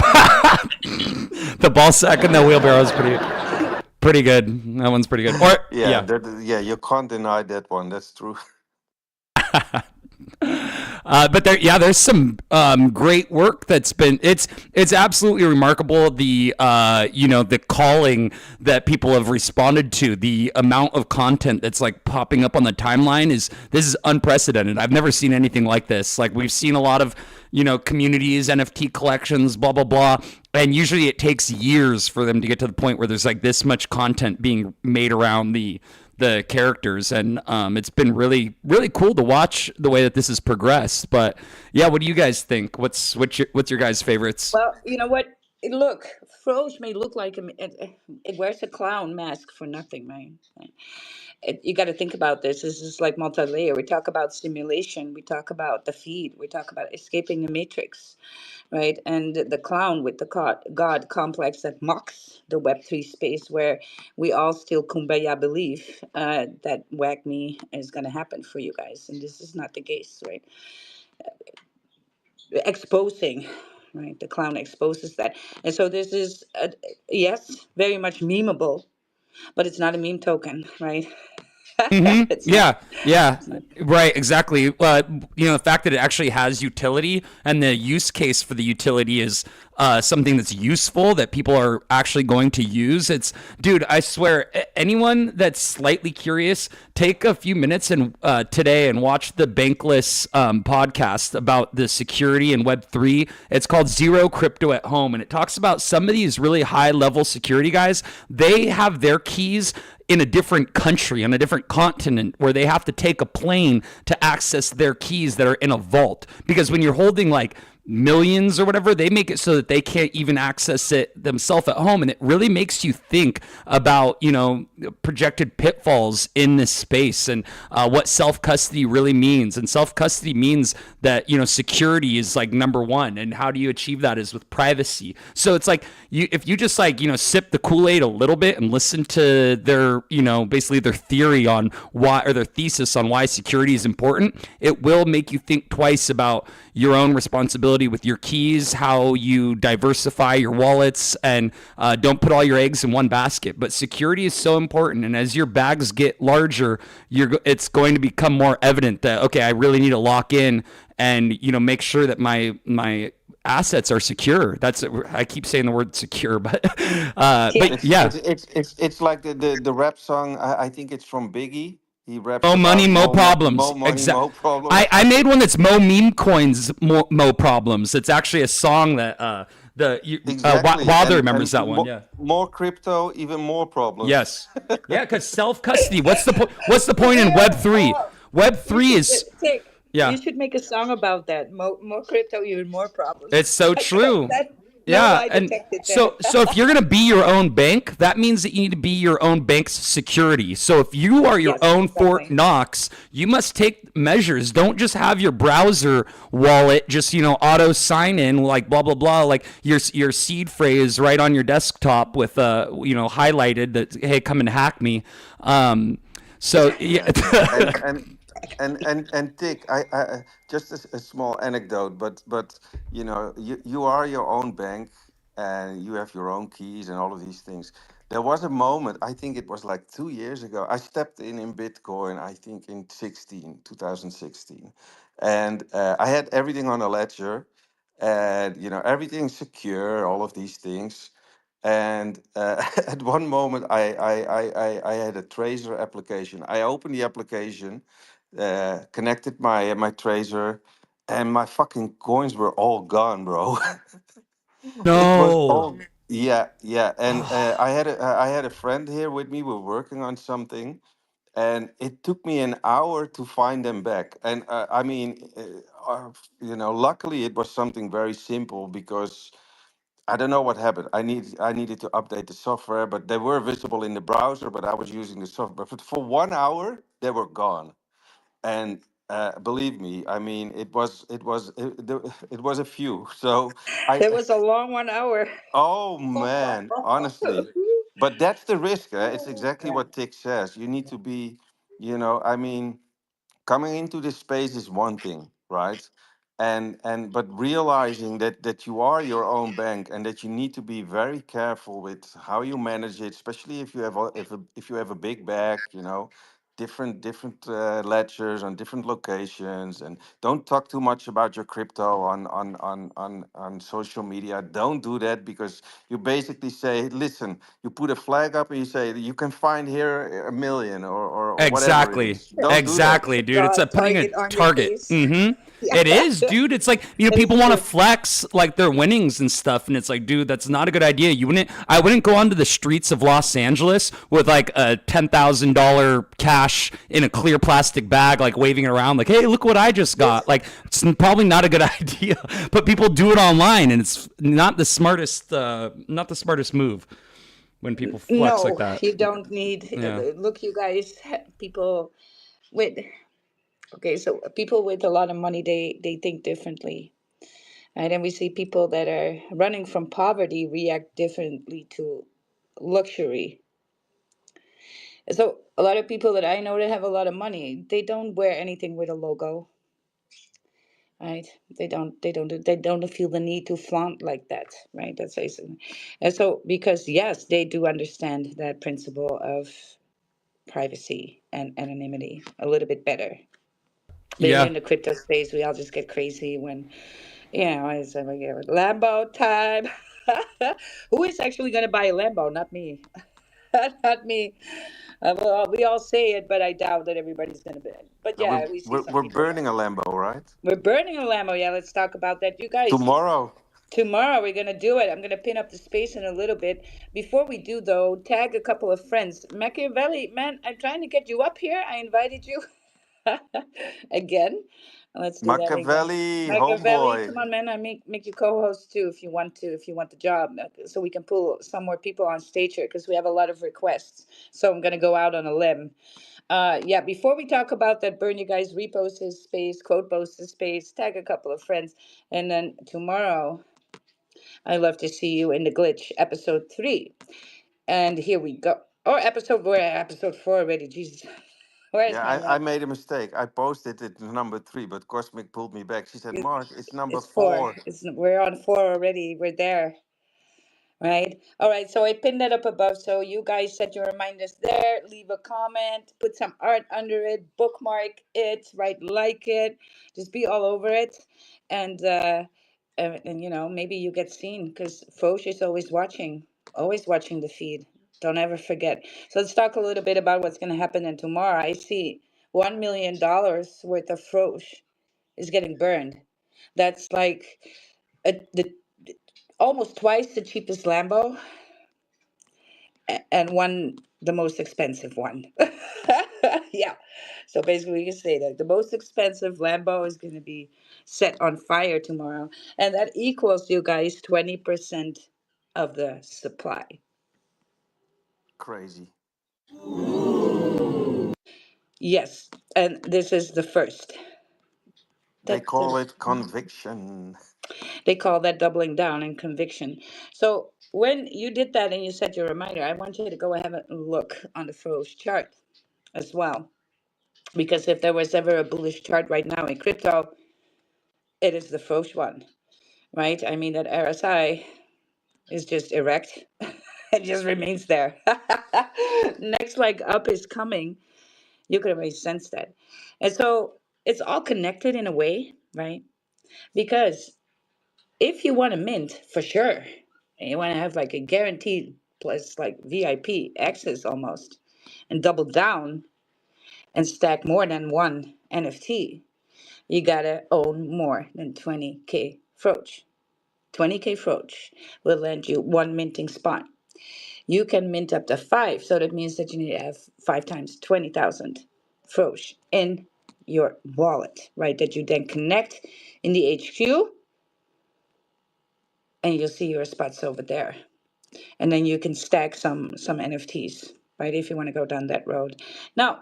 Speaker 1: the ball sack and the wheelbarrow is pretty good. That one's pretty good. Or
Speaker 3: Yeah,
Speaker 1: yeah.
Speaker 3: that you can't deny that one. That's true.
Speaker 1: But there's some great work that's been. It's absolutely remarkable the calling that people have responded to. The amount of content that's like popping up on the timeline is unprecedented. I've never seen anything like this. Like we've seen a lot of communities, NFT collections, blah blah blah, and usually it takes years for them to get to the point where there's like this much content being made around the characters, and it's been really really cool to watch the way that this has progressed. But yeah, what do you guys think? What's your guys' favorites?
Speaker 2: Well, you know what? Look, Froge may look like it wears a clown mask for nothing, man. You got to think about this. This is like multi-layer. We talk about simulation. We talk about the feed. We talk about escaping the matrix, right? And the clown with the God complex that mocks the Web3 space, where we all still kumbaya believe that whack me is going to happen for you guys, and this is not the case, right? Exposing right? The clown exposes that. And so this is, yes, very much memeable, but it's not a meme token, right? It's not.
Speaker 1: Yeah, yeah,
Speaker 2: It's not.
Speaker 1: right, exactly. The fact that it actually has utility and the use case for the utility is something that's useful that people are actually going to use. Dude, I swear, anyone that's slightly curious, take a few minutes and today and watch the Bankless podcast about the security in Web3. It's called Zero Crypto at Home, and it talks about some of these really high level security guys. They have their keys in a different country, on a different continent, where they have to take a plane to access their keys that are in a vault. Because when you're holding like millions or whatever, they make it so that they can't even access it themselves at home. And it really makes you think about, projected pitfalls in this space and what self-custody really means. And self-custody means that, security is like number one. And how do you achieve that is with privacy. So it's like, if you just like, sip the Kool-Aid a little bit and listen to their, basically their theory on why, or their thesis on why security is important, it will make you think twice about your own responsibility with your keys, how you diversify your wallets, and don't put all your eggs in one basket. But security is so important, and as your bags get larger, it's going to become more evident that, okay, I really need to lock in and make sure that my assets are secure. I keep saying the word secure, but
Speaker 2: Yeah.
Speaker 1: yeah.
Speaker 3: It's like the rap song. I think it's from Biggie. He raps
Speaker 1: Mo money,
Speaker 3: about
Speaker 1: mo
Speaker 3: mo
Speaker 1: problems.
Speaker 3: money, mo
Speaker 1: I
Speaker 3: problems.
Speaker 1: made one that's mo meme coins, mo problems. It's actually a song that
Speaker 3: Exactly,
Speaker 1: Wilder
Speaker 3: and
Speaker 1: remembers that one. Yeah.
Speaker 3: more crypto, even more problems.
Speaker 1: Yes. Yeah, because self custody. What's the point in Web3?
Speaker 2: Oh,
Speaker 1: Web
Speaker 2: you
Speaker 1: three
Speaker 2: should
Speaker 1: is
Speaker 2: take. You
Speaker 1: yeah.
Speaker 2: should make a song about that. More crypto, even more problems.
Speaker 1: It's so true.
Speaker 2: That no
Speaker 1: Yeah,
Speaker 2: lie
Speaker 1: and
Speaker 2: detected there.
Speaker 1: so if you're gonna be your own bank, that means that you need to be your own bank's security. So if you are your
Speaker 2: Yes,
Speaker 1: own Fort
Speaker 2: exactly.
Speaker 1: Knox, you must take measures. Don't just have your browser wallet just auto sign in like blah blah blah, like your seed phrase right on your desktop with highlighted that, hey, come and hack me. So yeah.
Speaker 3: Yeah, and Dick, just a small anecdote, but you are your own bank, and you have your own keys and all of these things. There was a moment, I think it was like 2 years ago. I stepped in Bitcoin, I think in 2016, and I had everything on a ledger, and everything's secure, all of these things. And at one moment, I had a Tracer application. I opened the application, connected my Tracer, and my fucking coins were all gone, bro. It was
Speaker 1: No.
Speaker 3: all yeah, yeah. And I had a friend here with me. We're working on something, and it took me an hour to find them back. And I mean, luckily it was something very simple because I don't know what happened. I needed to update the software, but they were visible in the browser. But I was using the software. But for 1 hour, they were gone. And believe me, I mean, it was a few. So I
Speaker 2: That was a long 1 hour.
Speaker 3: oh man, honestly. But that's the risk. It's exactly
Speaker 2: Yeah.
Speaker 3: what Tick says. You need to be, I mean, coming into this space is one thing, right? But realizing that you are your own bank and that you need to be very careful with how you manage it, especially if you have if you have a big bag, different ledgers on different locations, and don't talk too much about your crypto on social media. Don't do that, because you basically say, listen, you put a flag up and you say you can find here 1 million, or whatever it
Speaker 1: Exactly.
Speaker 3: is. Don't do that.
Speaker 1: Exactly, dude.
Speaker 2: Draw
Speaker 1: It's
Speaker 2: a
Speaker 1: like putting a
Speaker 2: target on your
Speaker 1: target.
Speaker 2: face. Yeah,
Speaker 1: It is, dude. It's like,
Speaker 2: that
Speaker 1: people
Speaker 2: is
Speaker 1: want to
Speaker 2: true.
Speaker 1: flex like their winnings and stuff. And it's like, dude, that's not a good idea. I wouldn't go onto the streets of Los Angeles with like a $10,000 cash in a clear plastic bag, like waving it around, like, hey, look what I just got. Like, it's probably not a good idea, but people do it online, and it's not the smartest move when people flex like
Speaker 2: No,
Speaker 1: that.
Speaker 2: you don't need.
Speaker 1: Yeah.
Speaker 2: Look, you guys, people with okay, so people with a lot of money, they think differently, right? And we see people that are running from poverty react differently to luxury. So a lot of people that I know that have a lot of money, they don't wear anything with a logo. right? They don't feel the need to flaunt like that, right? That's basically. And so because yes, they do understand that principle of privacy and anonymity a little bit better. Being
Speaker 1: Yeah.
Speaker 2: in the crypto space, we all just get crazy when, it's like, Lambo time. Who is actually going to buy a Lambo? Not me. Not me. Well, we all say it, but I doubt that everybody's going to be. But
Speaker 3: Now
Speaker 2: yeah, we see some
Speaker 3: we're
Speaker 2: people
Speaker 3: burning
Speaker 2: buying
Speaker 3: a
Speaker 2: it.
Speaker 3: Lambo, right?
Speaker 2: We're burning a Lambo. Yeah, let's talk about that. You guys,
Speaker 3: Tomorrow.
Speaker 2: tomorrow we're going to do it. I'm going to pin up the space in a little bit. Before we do, though, tag a couple of friends. Machiavelli, man, I'm trying to get you up here. I invited you again. Let's do that again.
Speaker 3: Machiavelli,
Speaker 2: Machiavelli,
Speaker 3: homeboy.
Speaker 2: come on, man. I make you co-host too if you want to, if you want the job, so we can pull some more people on stage here because we have a lot of requests. So I'm gonna go out on a limb. Yeah. Before we talk about that, burn, you guys repost his space, quote post his space, tag a couple of friends, and then tomorrow I love to see you in the glitch episode 3. And here we go. Or we're at episode 4 already. Jesus, where's
Speaker 3: Yeah,
Speaker 2: my
Speaker 3: I
Speaker 2: map?
Speaker 3: made a mistake. I posted it to number 3, but Cosmic pulled me back. She said, Mark, it's number
Speaker 2: It's 4.
Speaker 3: 4.
Speaker 2: We're on 4 already. We're there. Right. All right. So I pinned that up above. So you guys set your reminders there. Leave a comment. Put some art under it. Bookmark it. Right. Like it. Just be all over it. And maybe you get seen because Foch is always watching the feed. Don't ever forget. So let's talk a little bit about what's going to happen then tomorrow. I see $1 million worth of Foch is getting burned. That's like the almost twice the cheapest Lambo and one the most expensive one. Yeah. So basically, we can say that the most expensive Lambo is going to be set on fire tomorrow, and that equals you guys 20% of the supply.
Speaker 3: Crazy.
Speaker 2: Yes, and this is the first.
Speaker 3: They
Speaker 2: That's
Speaker 3: call it conviction.
Speaker 2: they call that doubling down and conviction. So when you did that and you set your reminder, I want you to go ahead and look on the Froze chart as well. Because if there was ever a bullish chart right now in crypto, it is the first one, right? I mean, that RSI is just erect. It just remains there. Next leg up is coming. You could already sense that. And so it's all connected in a way, right? Because if you want to mint for sure, and you want to have like a guaranteed plus like VIP access almost, and double down and stack more than one NFT, you gotta own more than 20K Froch. 20K Froch will lend you one minting spot. You can mint up to 5, so that means that you need to have 5 times 20,000 Froch in your wallet, right? That you then connect in the HQ, and you'll see your spots over there. And then you can stack some NFTs, right? If you want to go down that road. Now,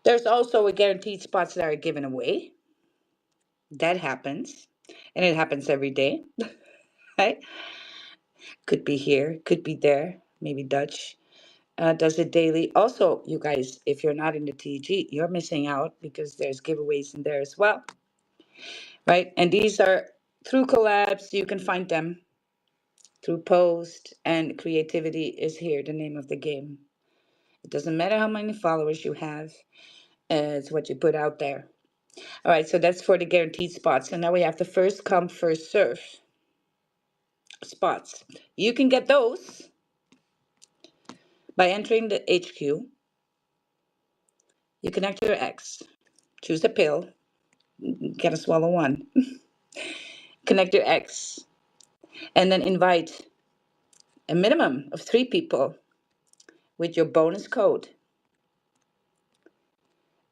Speaker 2: there's also a guaranteed spots that are given away. That happens, and it happens every day, right? Could be here, could be there, maybe Dutch does it daily. Also, you guys, if you're not in the TG, you're missing out because there's giveaways in there as well, right? And these are through collabs, you can find them through post, and creativity is here, the name of the game. It doesn't matter how many followers you have, it's what you put out there. All right, so that's for the guaranteed spots. And now we have the first come, first serve spots. You can get those by entering the HQ. You connect your X, choose a pill, gotta swallow one, connect your X, and then invite a minimum of 3 people with your bonus code,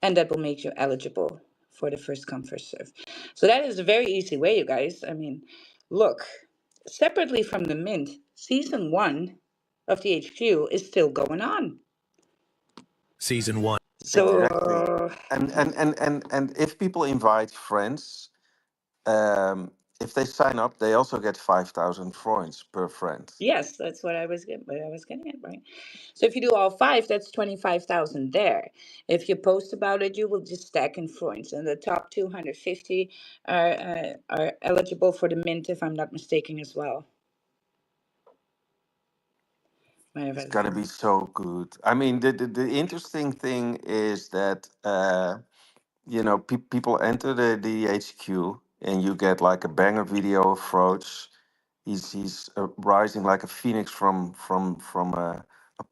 Speaker 2: and that will make you eligible for the first come, first serve. So that is a very easy way, you guys. I mean, look, separately from the mint, season 1 of the HQ is still going on. So,
Speaker 3: Exactly. And if people invite friends, if they sign up, they also get 5,000 francs per friend.
Speaker 2: Yes, that's what I was getting at, right? So if you do all five, that's 25,000 there. If you post about it, you will just stack influence, and the top 250 are eligible for the mint, if I'm not mistaken, as well.
Speaker 3: It's
Speaker 2: Whatever.
Speaker 3: gonna be so good. I mean, the interesting thing is that people enter the HQ and you get like a banger video of Froach. He's rising like a phoenix from a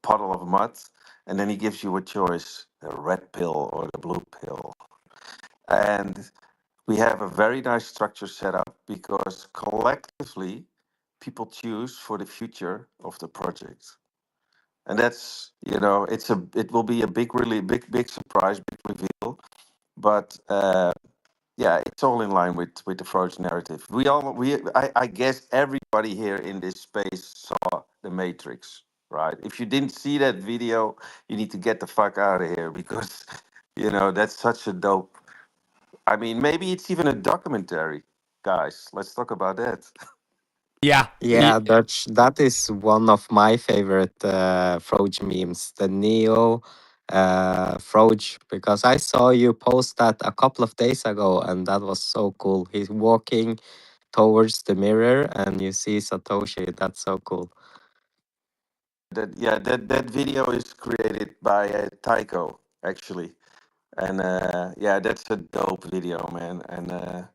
Speaker 3: puddle of mud, and then he gives you a choice: the red pill or the blue pill. And we have a very nice structure set up because collectively people choose for the future of the project. And that's, it will be a big, really big surprise, big reveal. But yeah, it's all in line with the Freud's narrative. I guess everybody here in this space saw the Matrix, right? If you didn't see that video, you need to get the fuck out of here because that's such a dope. I mean, maybe it's even a documentary, guys. Let's talk about that.
Speaker 1: Yeah.
Speaker 4: Yeah, that is one of my favorite Froge memes, the Neo Froge, because I saw you post that a couple of days ago, and that was so cool. He's walking towards the mirror, and you see Satoshi. That's so cool.
Speaker 3: That video is created by Taiko actually, and yeah, that's a dope video, man. And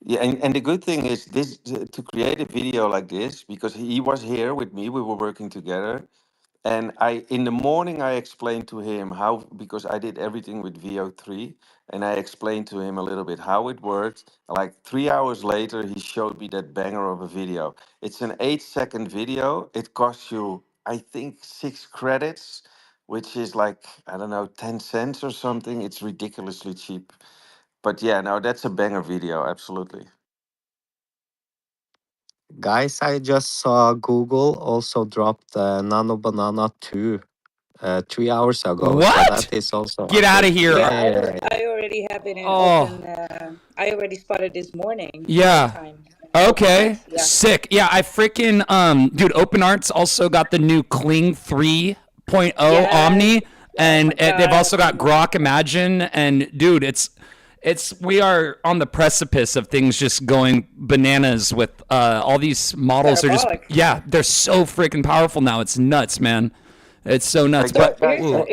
Speaker 3: yeah, and the good thing is this to create a video like this because he was here with me. We were working together, and in the morning I explained to him how, because I did everything with VO3, and I explained to him a little bit how it worked. Like 3 hours later, he showed me that banger of a video. It's an 8-second video. It costs you, I think, 6 credits, which is like, I don't know, 10 cents or something. It's ridiculously cheap. But yeah, no, that's a banger video, absolutely.
Speaker 4: Guys, I just saw Google also dropped Nano Banana 2 3 hours ago, so
Speaker 1: What?
Speaker 4: that is also
Speaker 1: Get out of
Speaker 4: updated.
Speaker 1: here.
Speaker 2: Yeah,
Speaker 4: Yeah, yeah, yeah.
Speaker 2: I already have it in
Speaker 1: Oh,
Speaker 2: open. I already spotted this morning, my
Speaker 1: yeah.
Speaker 2: time, open
Speaker 1: Okay.
Speaker 2: arts. Yeah.
Speaker 1: Sick. Yeah, I freaking dude, Open Arts also got the new Kling 3.0
Speaker 2: Yes.
Speaker 1: Omni,
Speaker 2: Oh
Speaker 1: and
Speaker 2: my
Speaker 1: they've
Speaker 2: God.
Speaker 1: also got Grok Imagine, and dude, it's we are on the precipice of things just going bananas with all these models are just,
Speaker 2: Parabolic.
Speaker 1: yeah, they're so freaking powerful now. It's nuts, man. It's so nuts.
Speaker 3: Like,
Speaker 2: So
Speaker 1: But
Speaker 3: guys,
Speaker 1: ooh.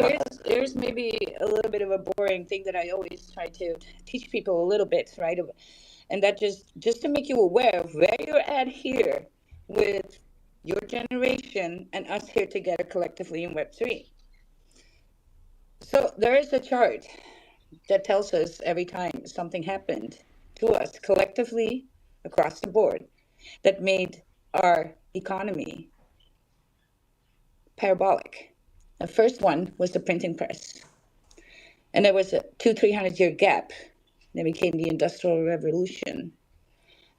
Speaker 2: here's maybe a little bit of a boring thing that I always try to teach people a little bit, right? And that just to make you aware of where you're at here with your generation and us here together collectively in Web3. So there is a chart that tells us every time something happened to us collectively across the board that made our economy parabolic. The first one was the printing press. And there was a 300 year gap. Then became the Industrial Revolution,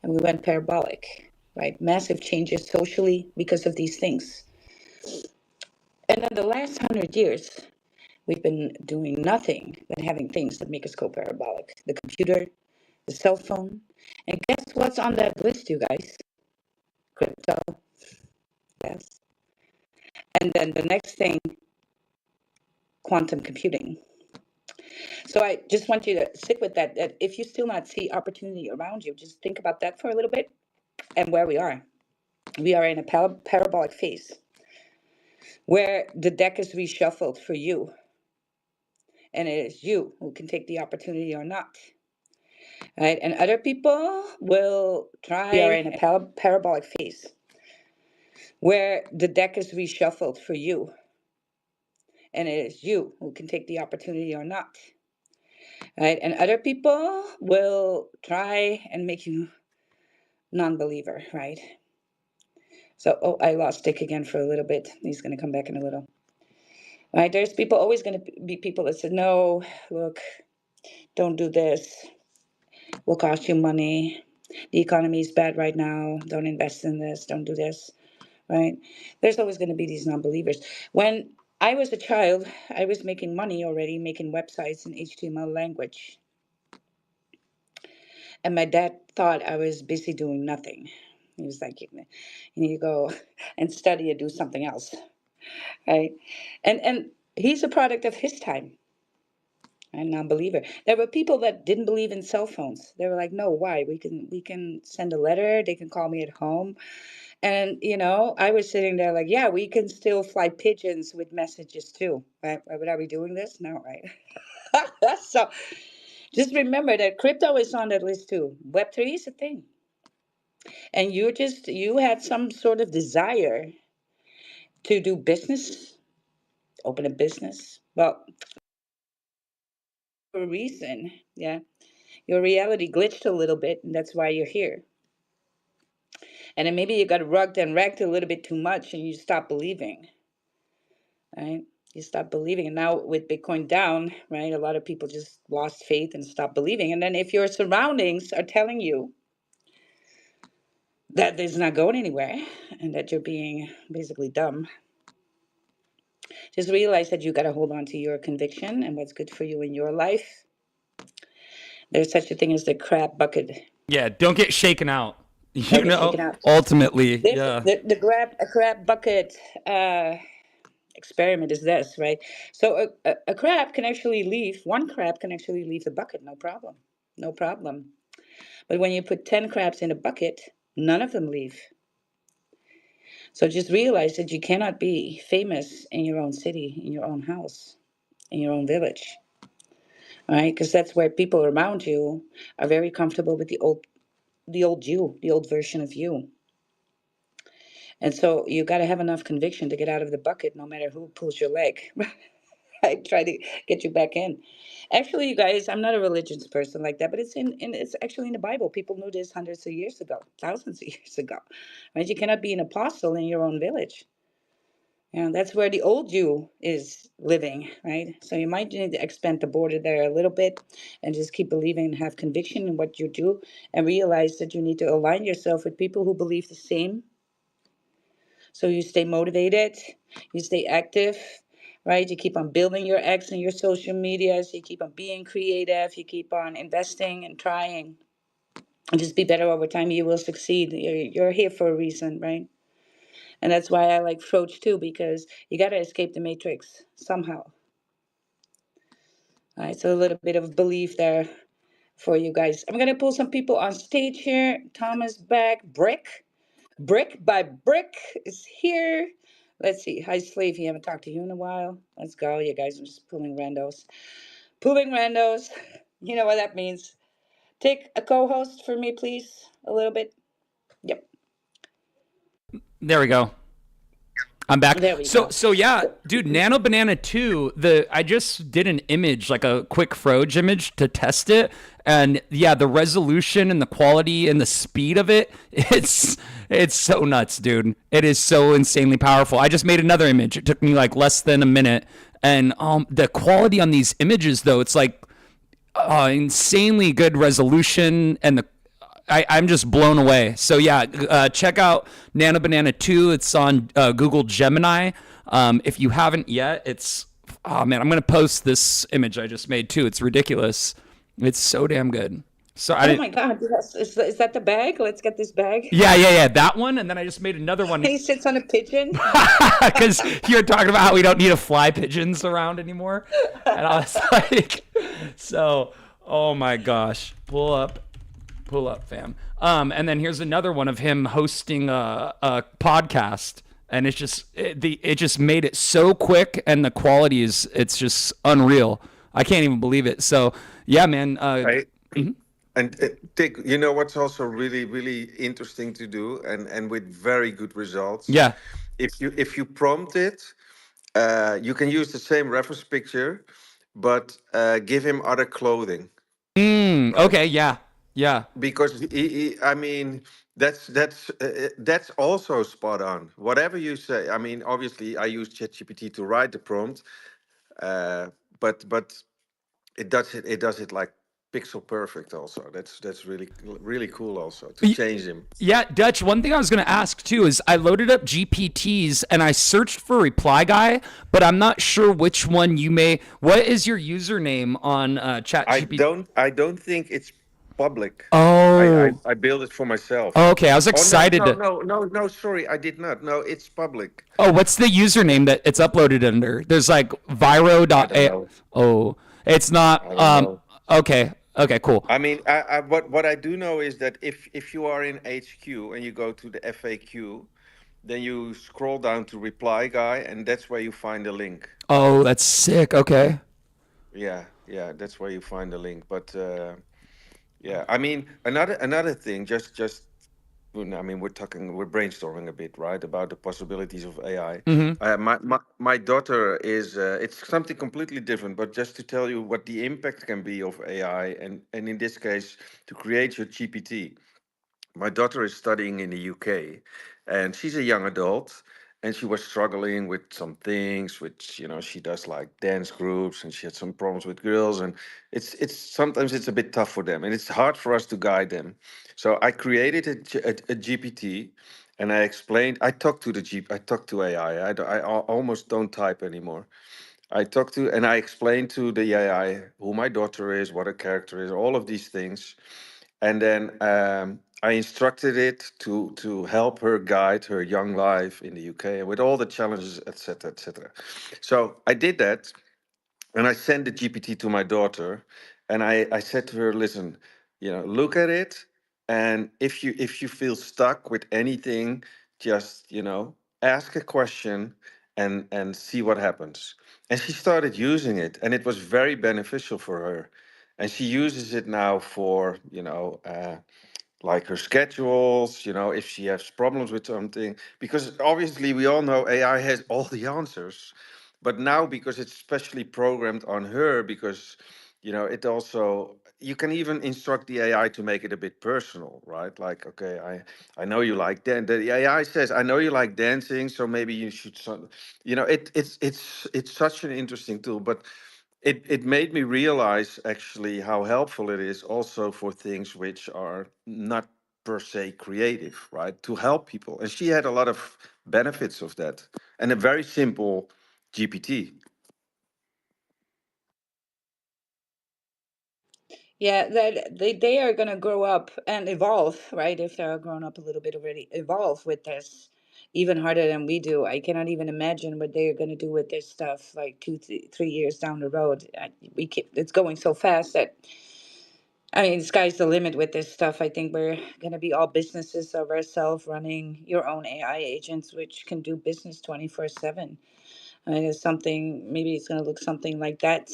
Speaker 2: and we went parabolic, right? Massive changes socially because of these things. And then the last 100 years, we've been doing nothing but having things that make us go parabolic. The computer, the cell phone, and guess what's on that list, you guys? Crypto, yes. And then the next thing, quantum computing. So I just want you to sit with that. That if you still not see opportunity around you, just think about that for a little bit and where we are. We are in a parabolic phase where the deck is reshuffled for you, and it is you who can take the opportunity or not. Right? And other people will try. We are in a parabolic phase where the deck is reshuffled for you, and it is you who can take the opportunity or not. Right? And other people will try and make you non-believer, right? So, oh, I lost Dick again for a little bit. He's going to come back in a little. Right? There's people always going to be people that said, no, look, don't do this. Will cost you money. The economy is bad right now. Don't invest in this. Don't do this. Right? There's always going to be these non-believers. When I was a child, I was making money already, making websites in HTML language. And my dad thought I was busy doing nothing. He was like, you need to go and study and do something else, right? And he's a product of his time. I'm a non-believer. There were people that didn't believe in cell phones. They were like, "No, why? We can send a letter. They can call me at home." And I was sitting there like, "Yeah, we can still fly pigeons with messages too." Right? But are we doing this? No, right? So just remember that crypto is on that list too. Web3 is a thing, and you had some sort of desire to do business, open a business. Well, for a reason, yeah. Your reality glitched a little bit, and that's why you're here. And then maybe you got rugged and wrecked a little bit too much and you stop believing, right? You stop believing. And now with Bitcoin down, right, a lot of people just lost faith and stopped believing. And then if your surroundings are telling you that it's not going anywhere and that you're being basically dumb, just realize that you got to hold on to your conviction and what's good for you in your life. There's such a thing as the crab bucket.
Speaker 1: Yeah, don't get shaken out.
Speaker 2: Don't get shaken out.
Speaker 1: Ultimately,
Speaker 2: This,
Speaker 1: yeah.
Speaker 2: the crab bucket experiment is this, right? So a crab can actually leave, one crab can actually leave the bucket, no problem. No problem. But when you put 10 crabs in a bucket, none of them leave. So just realize that you cannot be famous in your own city, in your own house, in your own village, right? Because that's where people around you are very comfortable with the old you, the old version of you. And so you got to have enough conviction to get out of the bucket no matter who pulls your leg. I try to get you back in. Actually, you guys, I'm not a religious person like that, but it's actually in the Bible. People knew this hundreds of years ago, thousands of years ago. Right? You cannot be an apostle in your own village. That's where the old you is living, right? So you might need to expand the border there a little bit and just keep believing and have conviction in what you do and realize that you need to align yourself with people who believe the same so you stay motivated, you stay active, right? You keep on building your X and your social medias, you keep on being creative, you keep on investing and trying. And just be better over time, you will succeed. You're here for a reason, right? And that's why I like Froach too, because you got to escape the matrix somehow. All right, so a little bit of belief there for you guys. I'm going to pull some people on stage here. Thomas back, Brick by Brick is here. Let's see. Hi, Slave. You haven't talked to you in a while. Let's go. You guys are just pulling randos. Pulling randos. You know what that means. Take a co host for me, please. A little bit. Yep.
Speaker 1: There we go. I'm back.
Speaker 2: There we
Speaker 1: So
Speaker 2: go.
Speaker 1: so yeah, dude, Nano Banana 2, I just did an image, like a quick Froge image to test it. And yeah, the resolution and the quality and the speed of it, it's so nuts, dude. It is so insanely powerful. I just made another image. It took me like less than a minute. And the quality on these images though, it's like insanely good resolution and I'm just blown away. So yeah, check out Nano Banana 2. It's on Google Gemini. If you haven't yet, oh man, I'm gonna post this image I just made too. It's ridiculous. It's so damn good. So I
Speaker 2: Oh
Speaker 1: didn't.
Speaker 2: my God. Yes. Is that the bag? Let's get this bag.
Speaker 1: Yeah, that one, and then I just made another one
Speaker 2: He sits on a pigeon.
Speaker 1: because you're talking about how we don't need to fly pigeons around anymore, and I was like, so, oh my gosh, pull up, fam. And then here's another one of him hosting a podcast, and it just made it so quick, and the quality it's just unreal. I can't even believe it. So yeah, man.
Speaker 3: Right. And Dick, you know what's also really, really interesting to do, and with very good results.
Speaker 1: Yeah.
Speaker 3: If you prompt it, you can use the same reference picture, but give him other clothing, right?
Speaker 1: Okay. Yeah. Yeah.
Speaker 3: Because I mean, that's also spot on. Whatever you say, I mean, obviously, I use ChatGPT to write the prompt, but it does it like pixel perfect. Also, that's really really cool. Also to change him.
Speaker 1: Yeah, Dutch, one thing I was going to ask too is I loaded up GPTs and I searched for Reply Guy, but I'm not sure which one you may. What is your username on
Speaker 3: I
Speaker 1: ChatGPT?
Speaker 3: don't I don't think it's public.
Speaker 1: Oh,
Speaker 3: I built it for myself.
Speaker 1: okay. I was
Speaker 3: Oh no,
Speaker 1: excited
Speaker 3: no,
Speaker 1: to.
Speaker 3: no, no, no. Sorry, I did not. No, it's public.
Speaker 1: Oh, what's the username that it's uploaded under? There's like viro.
Speaker 3: I don't know.
Speaker 1: Oh, it's not.
Speaker 3: I don't know.
Speaker 1: Okay. Okay. Cool.
Speaker 3: I mean, what I do know is that if you are in HQ and you go to the FAQ, then you scroll down to reply guy, and that's where you find the link.
Speaker 1: Oh, that's sick. Okay.
Speaker 3: Yeah, yeah, that's where you find the link. But yeah, I mean, another thing, just well, no, I mean, we're brainstorming a bit, right, about the possibilities of AI.
Speaker 1: Mm-hmm.
Speaker 3: My daughter is, it's something completely different, but just to tell you what the impact can be of AI, and in this case, to create your GPT. My daughter is studying in the UK, and she's a young adult, and she was struggling with some things, which she does like dance groups, and she had some problems with girls, and it's sometimes it's a bit tough for them, and it's hard for us to guide them. So I created a GPT, and I explained. I talked to AI. Almost don't type anymore. I talked to and I explained to the AI who my daughter is, what her character is, all of these things, and then I instructed it to help her guide her young life in the UK with all the challenges, etc., etc. So I did that, and I sent the GPT to my daughter, and I said to her, listen, look at it, and if you feel stuck with anything, just ask a question and see what happens. And she started using it, and it was very beneficial for her. And she uses it now for like her schedules, if she has problems with something, because obviously we all know AI has all the answers. But now, because it's specially programmed on her, because it also, you can even instruct the AI to make it a bit personal, right? Like, okay, I know you like the AI says, I know you like dancing, so maybe you should it's such an interesting tool. But it made me realize actually how helpful it is also for things which are not per se creative, right? To help people. And she had a lot of benefits of that. And a very simple GPT.
Speaker 2: Yeah, that they are gonna grow up and evolve, right? If they're grown up a little bit already, evolve with this even harder than we do. I cannot even imagine what they're gonna do with this stuff like 2, 3 years down the road. It's going so fast that I mean, the sky's the limit with this stuff. I think we're gonna be all businesses of ourselves, running your own AI agents, which can do business 24/7. I mean, it's something. Maybe it's gonna look something like that.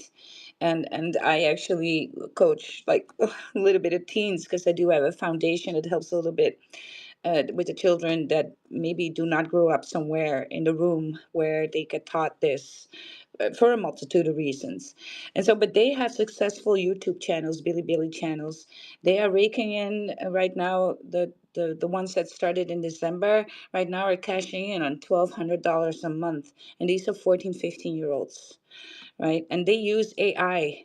Speaker 2: And I actually coach like a little bit of teens because I do have a foundation that helps a little bit with the children that maybe do not grow up somewhere in the room where they get taught this for a multitude of reasons. And so, but they have successful YouTube channels, Billy channels. They are raking in right now the ones that started in December right now are cashing in on $1,200 a month. And these are 14, 15-year olds, right? And they use AI,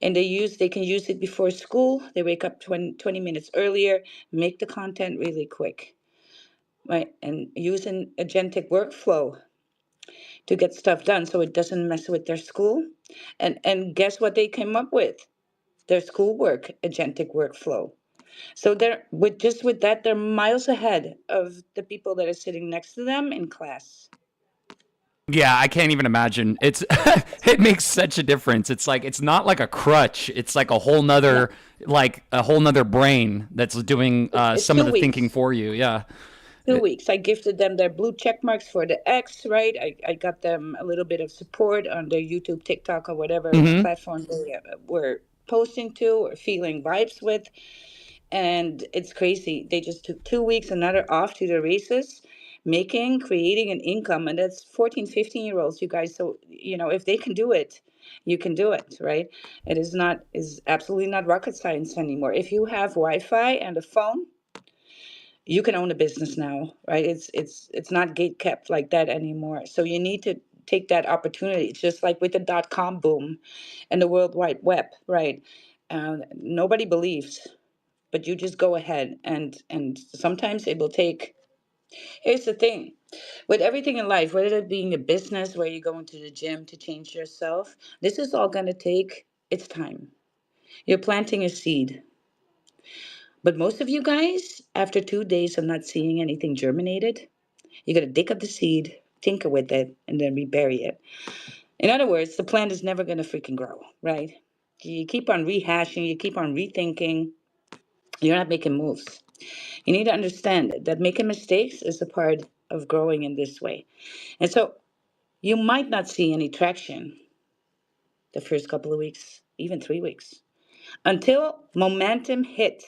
Speaker 2: and they can use it before school. They wake up 20 minutes earlier, make the content really quick, right? And use an agentic workflow to get stuff done so it doesn't mess with their school. And guess what they came up with? Their schoolwork agentic workflow. So they're with that, they're miles ahead of the people that are sitting next to them in class.
Speaker 1: Yeah, I can't even imagine. It's it makes such a difference. It's like it's not like a crutch. It's like
Speaker 2: No,
Speaker 1: a whole nother brain that's doing
Speaker 2: it's
Speaker 1: some of
Speaker 2: two
Speaker 1: the thinking
Speaker 2: weeks.
Speaker 1: for you. Yeah.
Speaker 2: 2 weeks. I gifted them their blue check marks for the X, right? I got them a little bit of support on their YouTube, TikTok, or whatever
Speaker 1: Mm-hmm.
Speaker 2: platform they were posting to or feeling vibes with. And it's crazy. They just took 2 weeks, another off to the races, creating an income. And that's 14, 15-year olds, you guys. So, if they can do it, you can do it, right? It is absolutely not rocket science anymore. If you have Wi-Fi and a phone, you can own a business now, right? It's not gate kept like that anymore. So you need to take that opportunity. It's just like with the .com boom and the World Wide Web, right? Nobody believes, but you just go ahead, and sometimes it will take. Here's the thing, with everything in life, whether it being a business where you're going to the gym to change yourself, this is all going to take its time. You're planting a seed, But most of you guys, after 2 days of not seeing anything germinated, you got to dig up the seed, tinker with it, and then rebury it. In other words, the plant is never going to freaking grow, right? You keep on rehashing, you keep on rethinking, you're not making moves. You need to understand that making mistakes is a part of growing in this way. And so you might not see any traction the first couple of weeks, even 3 weeks, until momentum hits.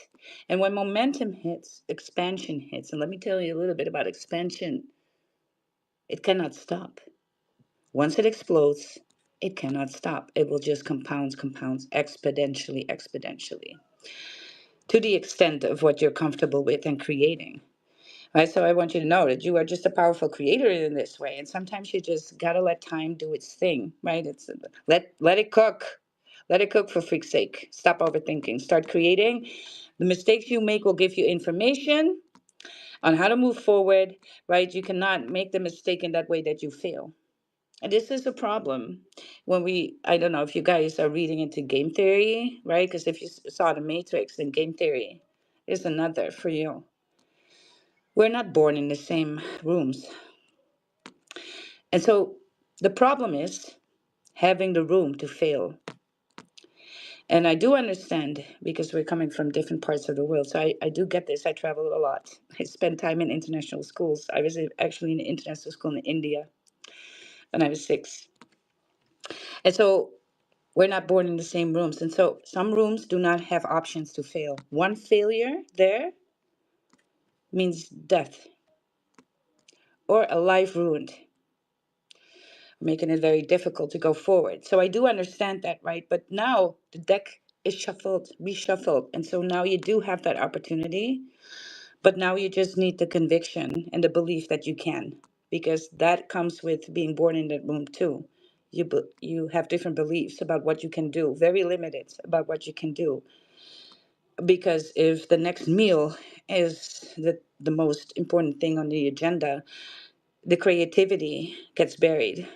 Speaker 2: And when momentum hits, expansion hits. And let me tell you a little bit about expansion. It cannot stop. Once it explodes, it cannot stop. It will just compounds exponentially, exponentially to the extent of what you're comfortable with and creating. Right? So I want you to know that you are just a powerful creator in this way. And sometimes you just gotta let time do its thing, right? It's let it cook. Let it cook for freak's sake. Stop overthinking. Start creating. The mistakes you make will give you information on how to move forward, right? You cannot make the mistake in that way that you fail. And this is a problem when I don't know if you guys are reading into game theory, right? Because if you saw the Matrix, then game theory is another for you. We're not born in the same rooms. And so the problem is having the room to fail. And I do understand because we're coming from different parts of the world. So I do get this. I travel a lot. I spend time in international schools. I was actually in an international school in India when I was 6. And so we're not born in the same rooms. And so some rooms do not have options to fail. One failure there means death or a life ruined, making it very difficult to go forward. So I do understand that, right? But now the deck is shuffled, reshuffled. And so now you do have that opportunity, but now you just need the conviction and the belief that you can, because that comes with being born in that room too. You have different beliefs about what you can do, very limited about what you can do. Because if the next meal is the most important thing on the agenda, the creativity gets buried.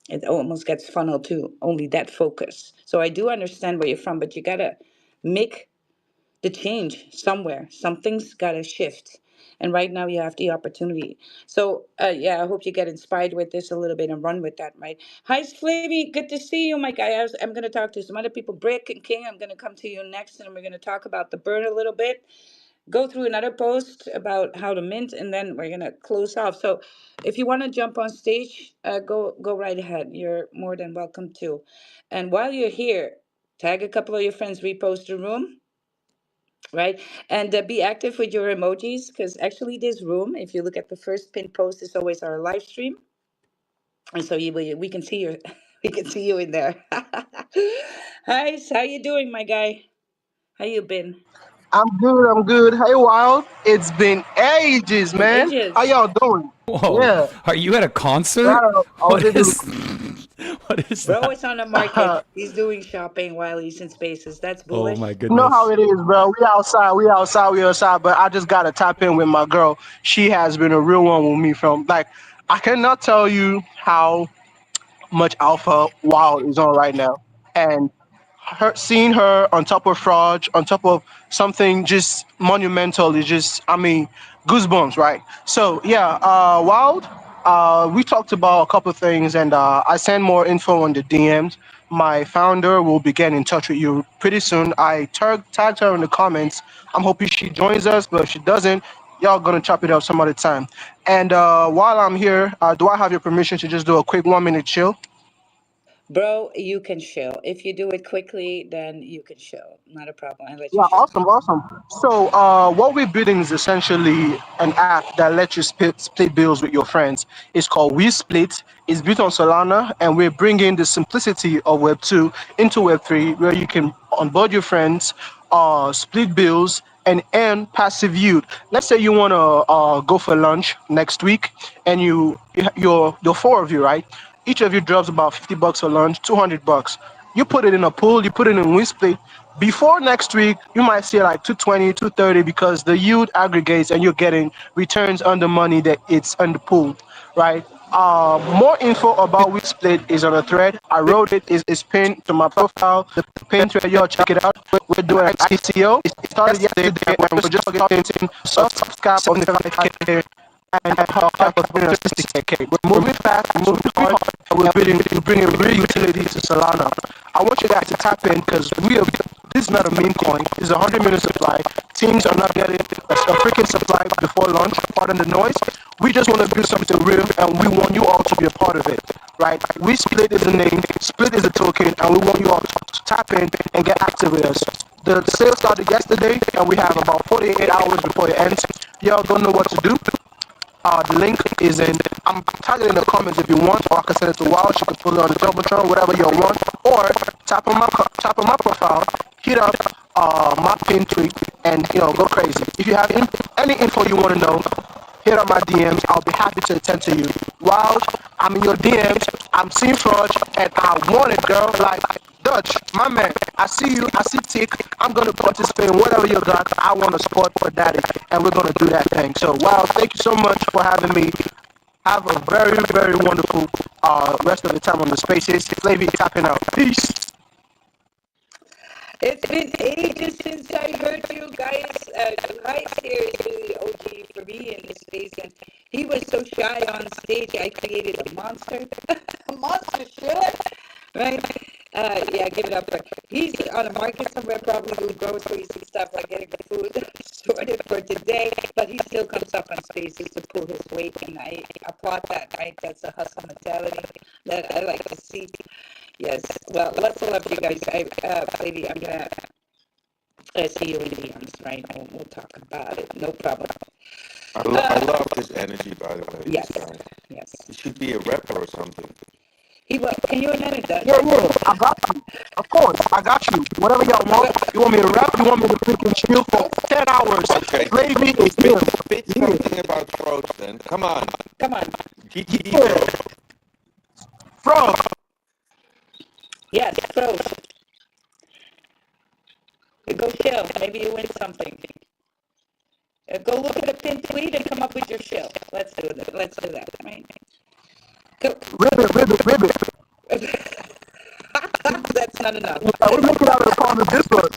Speaker 2: It almost gets funneled to only that focus. So I do understand where you're from, but you gotta make the change somewhere. Something's gotta shift. And right now you have the opportunity. So yeah, I hope you get inspired with this a little bit and run with that, right? Hi, Flavy. Good to see you, my guy. I'm gonna talk to some other people. Brick and King, I'm gonna come to you next, and we're gonna talk about the bird a little bit, go through another post about how to mint, and then we're gonna close off. So if you want to jump on stage, go right ahead. You're more than welcome to. And while you're here, tag a couple of your friends, repost the room, right? And be active with your emojis, because actually this room, if you look at the first pin post, is always our live stream, and so we can see your we can see you in there. Hi, how you doing, my guy? How you been?
Speaker 8: I'm good. I'm good. Hey, Wild. It's been ages,
Speaker 2: Been
Speaker 8: man. How
Speaker 2: ages.
Speaker 8: y'all doing?
Speaker 1: Whoa,
Speaker 8: Yeah.
Speaker 1: are you at a
Speaker 8: Yeah.
Speaker 1: concert?
Speaker 8: I was
Speaker 1: What
Speaker 8: able
Speaker 1: is what is
Speaker 2: Bro
Speaker 1: that?
Speaker 2: is on the market. He's doing shopping while he's in spaces. That's
Speaker 1: Oh my
Speaker 2: bullish.
Speaker 8: you know how
Speaker 1: goodness.
Speaker 8: it is, bro. We outside. We outside. We outside. But I just gotta tap in with my girl. She has been a real one with me from like I cannot tell you how much alpha Wild is on right now, and seeing her on top of fraud, on top of something just monumental is just, I mean, goosebumps, right? So yeah, Wild, we talked about a couple of things, and I sent more info on the DMs. My founder will be getting in touch with you pretty soon. I tagged her in the comments. I'm hoping she joins us, but if she doesn't, y'all gonna chop it up some other time. And while I'm here, do I have your permission to just do a quick 1 minute chill?
Speaker 2: Bro, you can chill. If you do it quickly, then you can chill. Not a problem. I let you
Speaker 8: Yeah,
Speaker 2: chill.
Speaker 8: awesome, awesome. So, what we're building is essentially an app that lets you split bills with your friends. It's called We Split. It's built on Solana, and we're bringing the simplicity of Web 2 into Web 3, where you can onboard your friends, split bills, and earn passive yield. Let's say you want to go for lunch next week, and you're four of you, right? Each of you drops about $50 for lunch, $200. You put it in a pool, you put it in WeSplit. Before next week, you might see like 220, 230 because the yield aggregates and you're getting returns on the money that it's on the pool, right? More info about We Split is on a thread. I wrote it. Is pinned to my profile. The pin thread, y'all check it out. We're doing an ICO. It started yesterday, and we're just targeting soft cap of 75K and hard cap of 360K. We're moving fast, we're moving hard, and we're bringing real utility to Solana. I want you guys to tap in because this is not a meme coin. It's a 100 million supply. Teams are not getting a freaking supply before launch. Pardon the noise. We just want to build something real, and we want you all to be a part of it, right? We Split is the name, Split is the token, and we want you all to tap in and get active with us. The sale started yesterday, and we have about 48 hours before it ends. Y'all don't know what to do. The link is in. I'm tagging in the comments if you want, or I can send it to Wild. You can put it on the Jumbotron, whatever you want, or tap on my profile, hit up my pin tweet, and go crazy. If you have any info you want to know, hit up my DMs. I'll be happy to attend to you. Wild, I'm in your DMs. I'm seeing fraud, and I want it, girl. Like Dutch, my man. I see you. I see Tick. I'm gonna participate in whatever you got. I want to support for daddy, and we're gonna do that thing. So, Wild, thank you so much for having me. Have a very, very wonderful rest of the time on the spaces. Flavy tapping out. Peace.
Speaker 2: It's been ages since I heard you guys. Live here is really OG for me in this space, and he was so shy on stage. I created a monster, a monster shiller, right? Yeah, give it up for. He's on a market somewhere, probably doing groceries and stuff like getting the food sorted for today. But he still comes up on spaces to pull his weight, and I applaud that. Right, that's a hustle mentality that I like to see. Yes. Well, lots of love to you guys. Lady, I'm gonna see you in the DMs, right? We'll talk about it. No problem.
Speaker 3: I
Speaker 2: Uh,
Speaker 3: love this energy, by the way. This
Speaker 2: yes,
Speaker 3: guy.
Speaker 2: yes.
Speaker 3: He should be a rapper or something.
Speaker 2: He will. Can you imagine that?
Speaker 8: Yeah, yeah, I got you. Of course, I got you. Whatever y'all want. You want me to rap? You want me to freaking chill for 10 hours?
Speaker 3: Okay,
Speaker 8: Flavy is
Speaker 3: pitch,
Speaker 8: here.
Speaker 3: pitch
Speaker 8: Yeah,
Speaker 3: something about throats then. Come on.
Speaker 2: Come on.
Speaker 3: GTD,
Speaker 8: yeah.
Speaker 3: bro.
Speaker 8: Bro,
Speaker 2: Yes, pros. Go chill. Maybe you win something. Go look at a pin tweet and come up with your shill. Let's do that. Let's do that. Right? Go.
Speaker 8: ribbit.
Speaker 2: That's not enough.
Speaker 8: We're making out of the pond of this one.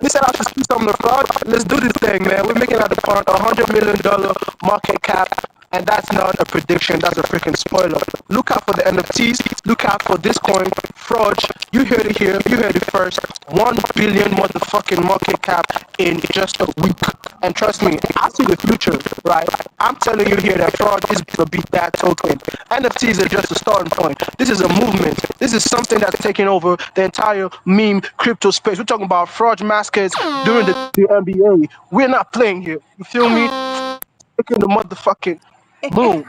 Speaker 8: He said I should speak on the fraud. Let's do this thing, man. We're making out of the pond $100 million market cap. And that's not a prediction, that's a freaking spoiler. Look out for the NFTs, look out for this coin, fraud. You heard it here, you heard it first. 1 billion motherfucking market cap in just a week. And trust me, I see the future, right? I'm telling you here that fraud is gonna beat that token. NFTs are just a starting point. This is a movement. This is something that's taking over the entire meme crypto space. We're talking about fraud mascots during the NBA. We're not playing here. You feel me? Taking the motherfucking boom.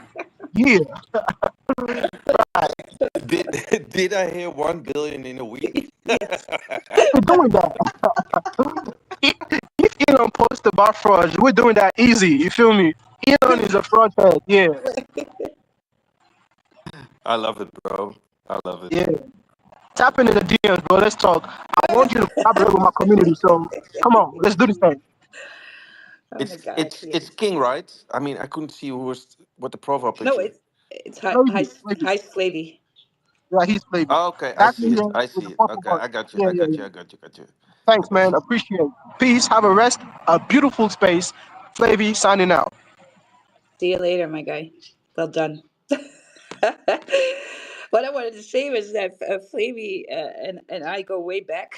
Speaker 8: Yeah,
Speaker 3: Did did I hear 1 billion in a week?
Speaker 2: Yes.
Speaker 8: we're doing that. If Elon posts about fraud, we're doing that easy. You feel me? Elon is a fraud head. Yeah,
Speaker 3: I love it, bro. I love it.
Speaker 8: yeah. Tap into the DMs, bro. Let's talk. I want you to collaborate with my community. So come on, let's do this thing.
Speaker 2: Oh my
Speaker 3: It's
Speaker 2: God.
Speaker 3: it's
Speaker 2: Yes.
Speaker 3: it's King, right? I mean, I couldn't see who was what the profile
Speaker 2: No,
Speaker 3: picture.
Speaker 2: it's high
Speaker 8: Flavy,
Speaker 2: high
Speaker 8: Flavy.
Speaker 2: high slavey.
Speaker 8: Yeah, he's Flavy.
Speaker 3: Oh, okay, I
Speaker 8: That's
Speaker 3: see
Speaker 8: me
Speaker 3: it.
Speaker 8: here
Speaker 3: I
Speaker 8: with
Speaker 3: see
Speaker 8: the
Speaker 3: it.
Speaker 8: purple
Speaker 3: Okay,
Speaker 8: heart.
Speaker 3: I got you.
Speaker 8: Yeah,
Speaker 3: I
Speaker 8: yeah,
Speaker 3: got you.
Speaker 8: yeah.
Speaker 3: I got you. Got you.
Speaker 8: Thanks,
Speaker 3: I
Speaker 8: man.
Speaker 3: see.
Speaker 8: Appreciate it. Peace. Have a rest. A beautiful space. Flavy signing out.
Speaker 2: See you later, my guy. Well done. What I wanted to say was that Flavy and I go way back.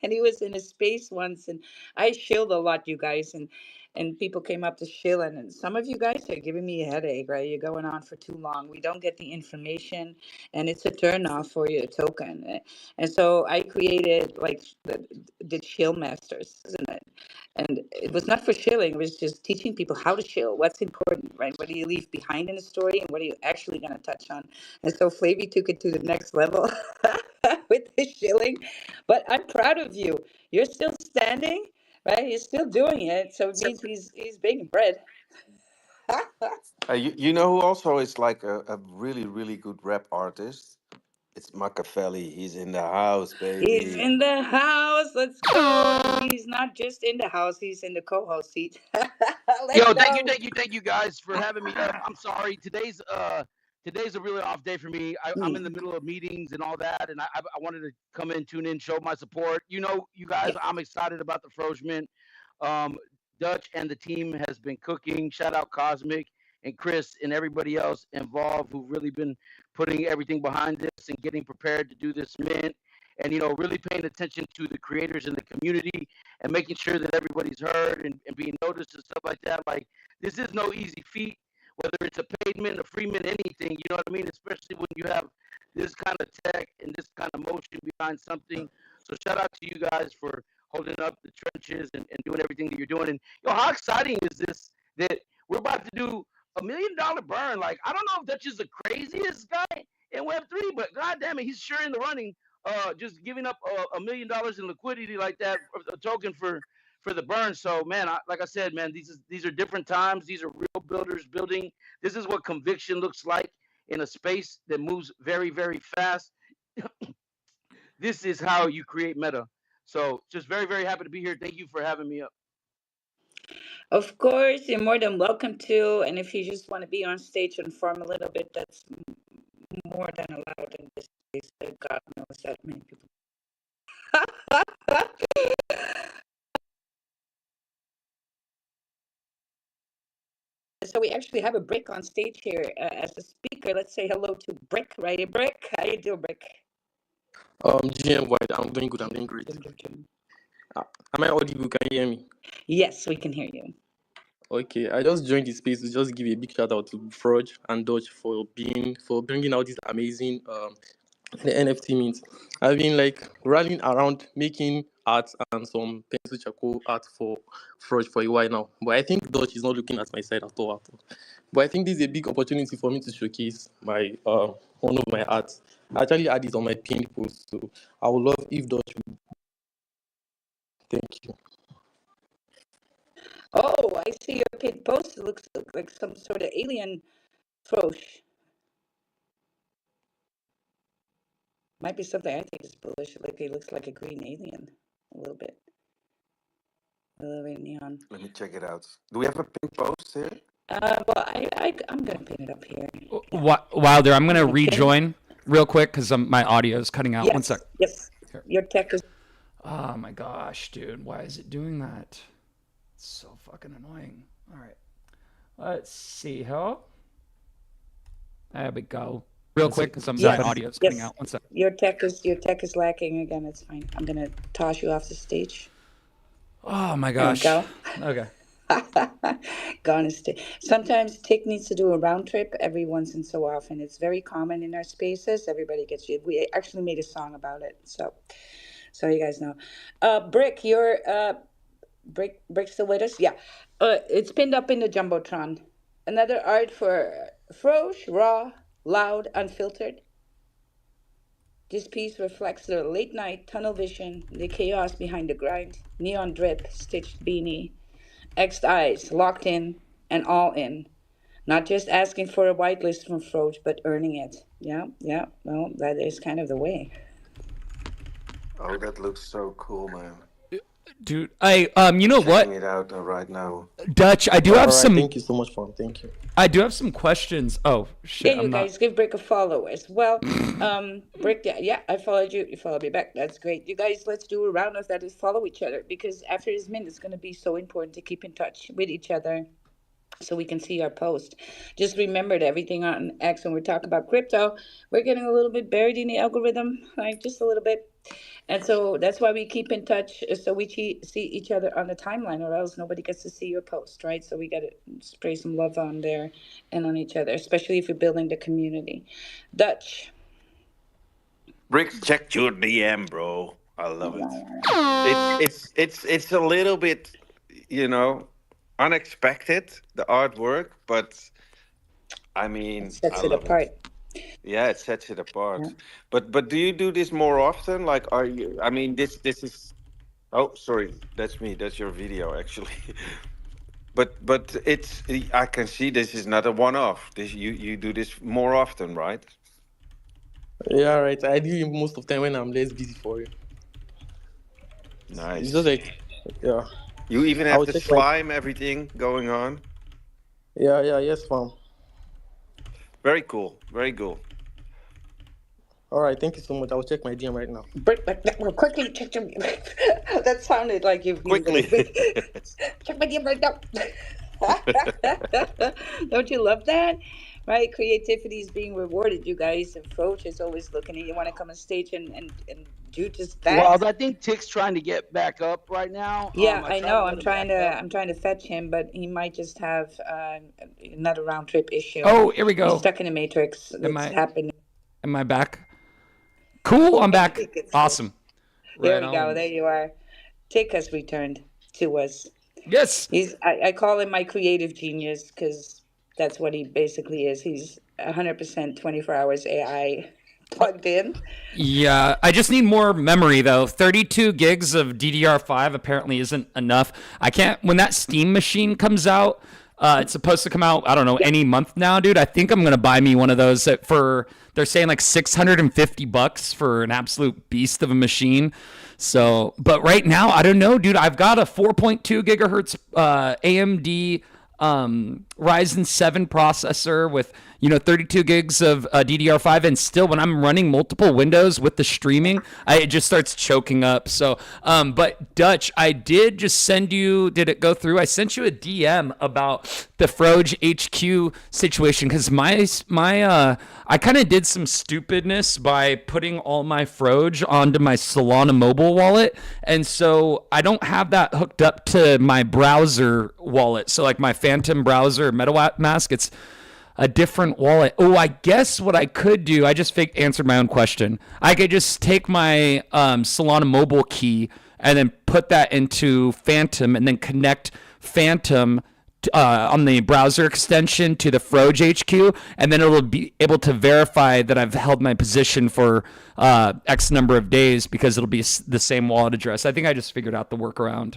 Speaker 2: And he was in a space once, and I shilled a lot, you guys, and people came up to shill, and some of you guys are giving me a headache, right? You're going on for too long. We don't get the information, and it's a turn off for your token. And so I created like the shill masters, and it was not for shilling, it was just teaching people how to shill, what's important, right? What do you leave behind in a story and what are you actually going to touch on? And so Flavy took it to the next level with the shilling. But I'm proud of you. You're still standing, right? You're still doing it. So it means he's baking bread.
Speaker 3: You know who also is like a really really good rap artist? It's Machiavelli. He's in the house,
Speaker 2: He's
Speaker 3: baby.
Speaker 2: in the house. Let's go. And he's not just in the house, he's in the co host seat. Let's
Speaker 9: Yo,
Speaker 2: go.
Speaker 9: thank you guys for having me up. I'm sorry. Today's a really off day for me. I'm in the
Speaker 2: Mm,
Speaker 9: middle of meetings and all that, and I wanted to come in, tune in, show my support. You know, you guys,
Speaker 2: yeah.
Speaker 9: I'm excited about the Froshman. Um, Dutch and the team has been cooking. Shout out Cosmic and Chris and everybody else involved who've really been putting everything behind this and getting prepared to do this mint. And really paying attention to the creators in the community and making sure that everybody's heard and being noticed and stuff like that. Like this is no easy feat, whether it's a paid mint, a free mint, anything. You know what I mean? Especially when you have this kind of tech and this kind of motion behind something. So shout out to you guys for holding up the trenches and doing everything that you're doing. And how exciting is this that we're about to do $1 million burn? Like I don't know if Dutch is the craziest guy in Web3, but god damn it, he's sure in the running. Just giving up $1 million in liquidity like that, a token for the burn. So man, like I said, man, these are different times. These are real builders building. This is what conviction looks like in a space that moves very, very fast. This is how you create meta. So just very, very happy to be here. Thank you for having me up.
Speaker 2: Of course, you're more than welcome to. And if you just want to be on stage and farm a little bit, that's more than allowed in this space. God knows that many people. So we actually have a Brick on stage here as a speaker. Let's say hello to Brick, right? Hey, Brick, how you doing, Brick?
Speaker 10: GM White, I'm doing good. I'm doing great. Am I audible? Can you hear me?
Speaker 2: Yes, we can hear you.
Speaker 10: Okay, I just joined the space to just give a big shout out to Froj and Dodge for bringing out this amazing the NFT mint. I've been like rallying around making art and some pencil charcoal art for Froj for a while now, but I think Dodge is not looking at my side at all. But I think this is a big opportunity for me to showcase my one of my arts. I actually had it on my pinned post, so I would love if Dodge would. Thank you.
Speaker 2: Oh, I see your pinned post. It looks like some sort of alien frosh. Might be something I think is bullish. Like it looks like a green alien, a little bit. A little bit neon.
Speaker 3: Let me check it out. Do we have a pin post here?
Speaker 2: Well, I'm gonna pin it up here. Yeah.
Speaker 1: Wilder, I'm gonna
Speaker 2: I'm gonna pin it.
Speaker 1: rejoin real quick because my audio is cutting out. One sec.
Speaker 2: Yes.
Speaker 1: Here.
Speaker 2: Your tech is.
Speaker 1: Oh my gosh, dude, why is it doing that? It's so fucking annoying. All right, let's see how. There we go. Real quick because my audio is cutting
Speaker 2: Yes.
Speaker 1: out. One sec.
Speaker 2: Your tech is lacking again. It's fine. I'm gonna toss you off the stage.
Speaker 1: Oh my
Speaker 2: There we
Speaker 1: gosh.
Speaker 2: go.
Speaker 1: Okay.
Speaker 2: Gone is sometimes Tick needs to do a round trip every once in so often. It's very common in our spaces. Everybody gets you. We actually made a song about it. So you guys know. Brick, you're Brick still with us? Yeah. It's pinned up in the Jumbotron. Another art for Frosh, raw, loud, unfiltered. This piece reflects the late night tunnel vision, the chaos behind the grind, neon drip, stitched beanie, X'd eyes, locked in and all in. Not just asking for a whitelist from Froge, but earning it. Yeah, yeah. Well, that is kind of the way.
Speaker 3: Oh, that looks so cool, man.
Speaker 1: Dude, you know what?
Speaker 3: Checking it out right now.
Speaker 1: Dutch, I do have
Speaker 10: All right,
Speaker 1: some.
Speaker 10: thank you so much, fam. Thank you.
Speaker 1: I do have some questions. Oh shit,
Speaker 2: Yeah, you guys give Brick a follow as well. Brick, yeah, I followed you. You followed me back. That's great. You guys, let's do a round of that and follow each other because after this minute, it's going to be so important to keep in touch with each other so we can see our post. Just remember that everything on X when we're talking about crypto, we're getting a little bit buried in the algorithm, like just a little bit. And so that's why we keep in touch so we see each other on the timeline or else nobody gets to see your post, right? So we got to spray some love on there and on each other, especially if you're building the community. Dutch.
Speaker 3: Bricks checked your DM, bro. I love it. It's a little bit, unexpected, the artwork, but I mean,
Speaker 2: It sets
Speaker 3: I
Speaker 2: it
Speaker 3: love
Speaker 2: apart.
Speaker 3: it. Yeah, it sets it apart.
Speaker 2: Yeah.
Speaker 3: But do you do this more often? Like, are you? I mean, this is. Oh, sorry, that's me. That's your video, actually. But it's. I can see this is not a one-off. This you do this more often, right?
Speaker 10: Yeah, right. I do it most of the time when I'm less busy for you. It's just
Speaker 3: Nice.
Speaker 10: like, yeah.
Speaker 3: You even
Speaker 10: I
Speaker 3: have
Speaker 10: will
Speaker 3: the
Speaker 10: check my.
Speaker 3: slime, everything going on.
Speaker 10: Yeah, yeah, yes, fam.
Speaker 3: Very cool. Very cool.
Speaker 10: All right, thank you so much. I will check my DM right now.
Speaker 2: But quickly check your. That sounded like you've been gonna
Speaker 3: Quickly.
Speaker 2: be. Check my DM right now. Don't you love that? Right? Creativity is being rewarded, you guys. And Froach is always looking and you want to come on stage and do just that.
Speaker 9: Wild, I think Tick's trying to get back up right now.
Speaker 2: Yeah,
Speaker 9: I
Speaker 2: I
Speaker 9: tried to
Speaker 2: know.
Speaker 9: let him back up.
Speaker 2: I'm trying to fetch him, but he might just have another round trip issue.
Speaker 1: Oh, here we
Speaker 2: He's
Speaker 1: go.
Speaker 2: stuck in a matrix.
Speaker 1: Am
Speaker 2: That's
Speaker 1: I
Speaker 2: happening.
Speaker 1: am I back? Cool, I'm
Speaker 2: I
Speaker 1: back.
Speaker 2: think it's so.
Speaker 1: Awesome.
Speaker 2: Here
Speaker 1: Right
Speaker 2: we go.
Speaker 1: on.
Speaker 2: There you are. Tick has returned to us.
Speaker 1: Yes.
Speaker 2: I call him my creative genius because that's what he basically is. He's 100% 24 hours AI plugged in.
Speaker 1: Yeah, I just need more memory though. 32 gigs of DDR5 apparently isn't enough. I can't when that Steam machine comes out. It's supposed to come out, I don't know,
Speaker 2: Yeah.
Speaker 1: any month now, dude. I think I'm gonna buy me one of those for they're saying like $650 for an absolute beast of a machine. So, but right now, I don't know, dude. I've got a 4.2 gigahertz AMD Ryzen 7 processor with 32 gigs of DDR5, and still when I'm running multiple windows with the streaming, it just starts choking up. So, but Dutch, I did just send you. Did it go through? I sent you a DM about the Froge HQ situation because my I kind of did some stupidness by putting all my Froge onto my Solana mobile wallet, and so I don't have that hooked up to my browser wallet. So like my Phantom browser MetaMask, it's a different wallet. Oh, I guess what I could do, I just answered my own question. I could just take my Solana mobile key and then put that into Phantom and then connect Phantom on the browser extension to the Froge HQ, and then it'll be able to verify that I've held my position for X number of days because it'll be the same wallet address. I think I just figured out the workaround.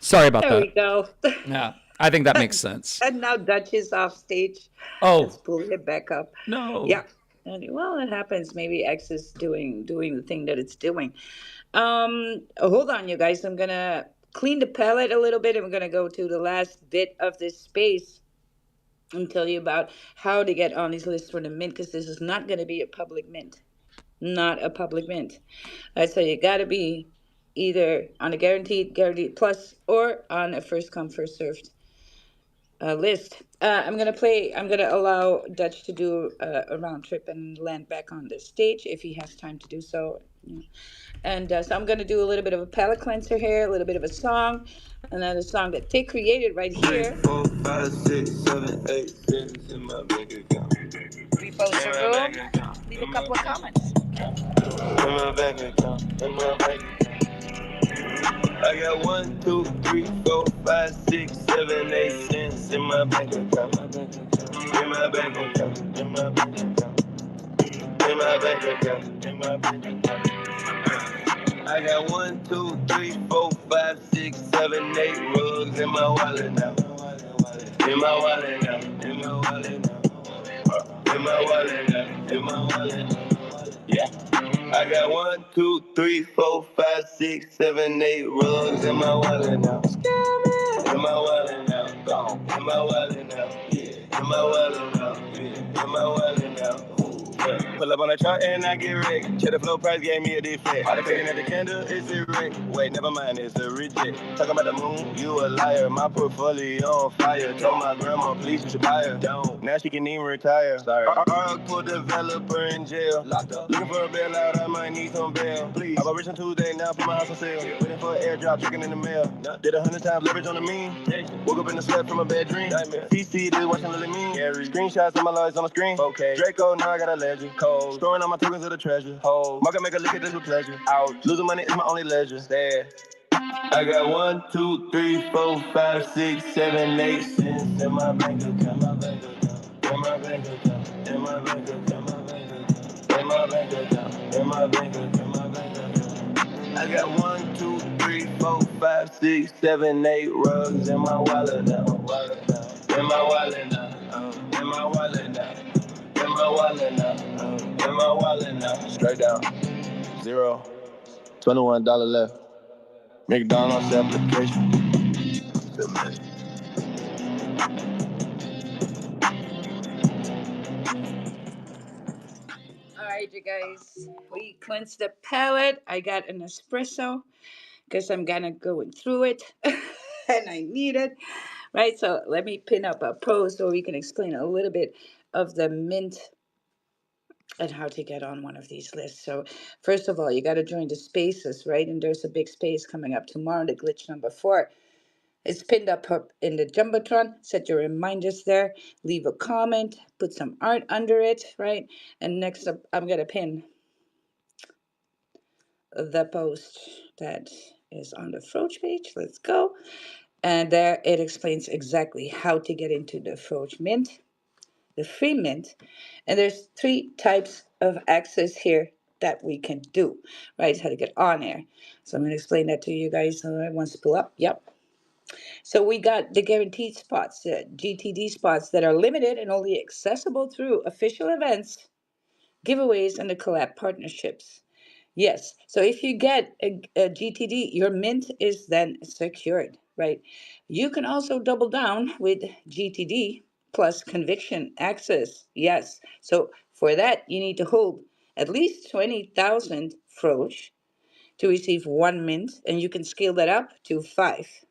Speaker 1: Sorry about
Speaker 2: There we
Speaker 1: that.
Speaker 2: go.
Speaker 1: Yeah, I think that makes sense.
Speaker 2: And now Dutch is off stage. Let's
Speaker 1: Oh,
Speaker 2: pull it back up.
Speaker 1: no.
Speaker 2: Yeah. And well, it happens. Maybe X is doing the thing that it's doing. Hold on, you guys. I'm gonna clean the palette a little bit. I'm gonna go to the last bit of this space and tell you about how to get on these lists for the mint, because this is not gonna be a public mint. Not a public mint. So you gotta be either on a guaranteed plus, or on a first come first served list. I'm gonna allow Dutch to do a round trip and land back on the stage if he has time to do so. And so I'm gonna do a little bit of a palate cleanser here, a little bit of a song, another song that Tick created right here. 3, 4, 5, 6, 7, 8, 6 in my bank account. Repost the room. Leave a couple of comments. In my bank account. In my bank account. I got 1, 2, 3, 4, 5, 6, 7, 8 cents in my bank account. In my bank account. In my bank account. In my bank account. In my bank account. I got 1, 2, 3, 4, 5, 6, 7, 8 rugs in my wallet now. In my wallet now. In my wallet now. In my wallet now. In my wallet now. Yeah. I got 1, 2, 3, 4, 5, 6, 7, 8 rugs in my wallet now. In my wallet now. In my wallet now. Yeah. In my wallet now. Yeah. In my wallet now. Yeah. Pull up on the truck and I get wrecked. Check the flow price gave me a defect. All the picking at the candle, it's a wreck. Wait, never mind, it's a reject. Talking about the moon, you a liar. My portfolio on fire. Told my grandma, please, you should buy her. Don't. Now she can even retire. Sorry. Put developer in jail. Locked up. Looking for a bailout, I might need some bail. Please. I was rich on Tuesday, now put my house on sale. Waiting for an airdrop, checking in the mail. Did 100 times leverage on the mean. Woke up in the sweat from a bad dream. CC, just watching Lily mean. Screenshots of my lies on the screen. Okay. Draco, now I got a legend. Cold. Storing all my tokens of the treasure. Hold. Market make a look at this with pleasure. Out. Losing money is my only leisure. Sad. I got 1, 2, 3, 4, 5, 6, 7, 8 cents in my bank account. In my bank account. In my bank account. In my bank account. In my bank account. In my bank account. I got 1, 2, 3, 4, 5, 6, 7, 8 rugs in my wallet now. In my wallet now. In my wallet now. In my wallet now.
Speaker 11: In my wallet now, straight down. Zero. $21 left. McDonald's application.
Speaker 2: All right, you guys. We cleansed the palate. I got an espresso because I'm gonna going through it, and I need it. Right. So let me pin up a post so we can explain a little bit of the mint and how to get on one of these lists. So first of all, you got to join the spaces, right? And there's a big space coming up tomorrow, the glitch number 4. It's pinned up in the Jumbotron. Set your reminders there. Leave a comment. Put some art under it, right? And next up, I'm going to pin the post that is on the Froch page. Let's go. And there it explains exactly how to get into the Froch Mint, the free mint. And there's 3 types of access here that we can do, right? How to get on there. So I'm going to explain that to you guys. Once pull up. Yep. So we got the guaranteed spots, the GTD spots that are limited and only accessible through official events, giveaways, and the collab partnerships. Yes. So if you get a GTD, your mint is then secured, right? You can also double down with GTD plus conviction access. Yes. So for that, you need to hold at least 20,000 Froch to receive 1 mint, and you can scale that up to 5.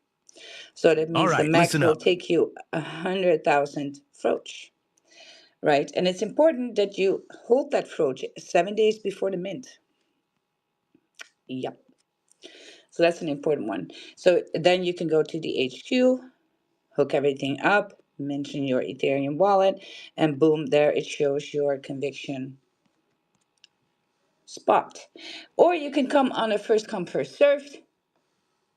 Speaker 2: So that means the max will take you 100,000 Froch, right? And it's important that you hold that Froch 7 days before the mint. Yep. So that's an important one. So then you can go to the HQ, hook everything up, mention your Ethereum wallet, and boom, there it shows your conviction spot. Or you can come on a first come, first served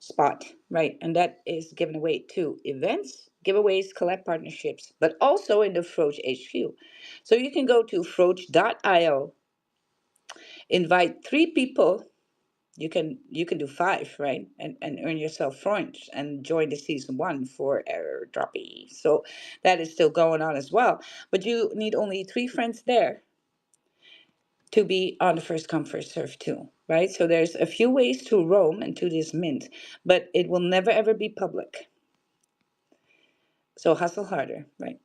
Speaker 2: spot, right? And that is given away to events, giveaways, collab partnerships, but also in the Froch HQ. So you can go to froch.io, invite 3 people. You can do 5, right? And earn yourself points and join the season 1 for airdroppy. So that is still going on as well. But you need only 3 friends there to be on the first come first serve too, right? So there's a few ways to roam into this mint, but it will never ever be public. So hustle harder, right?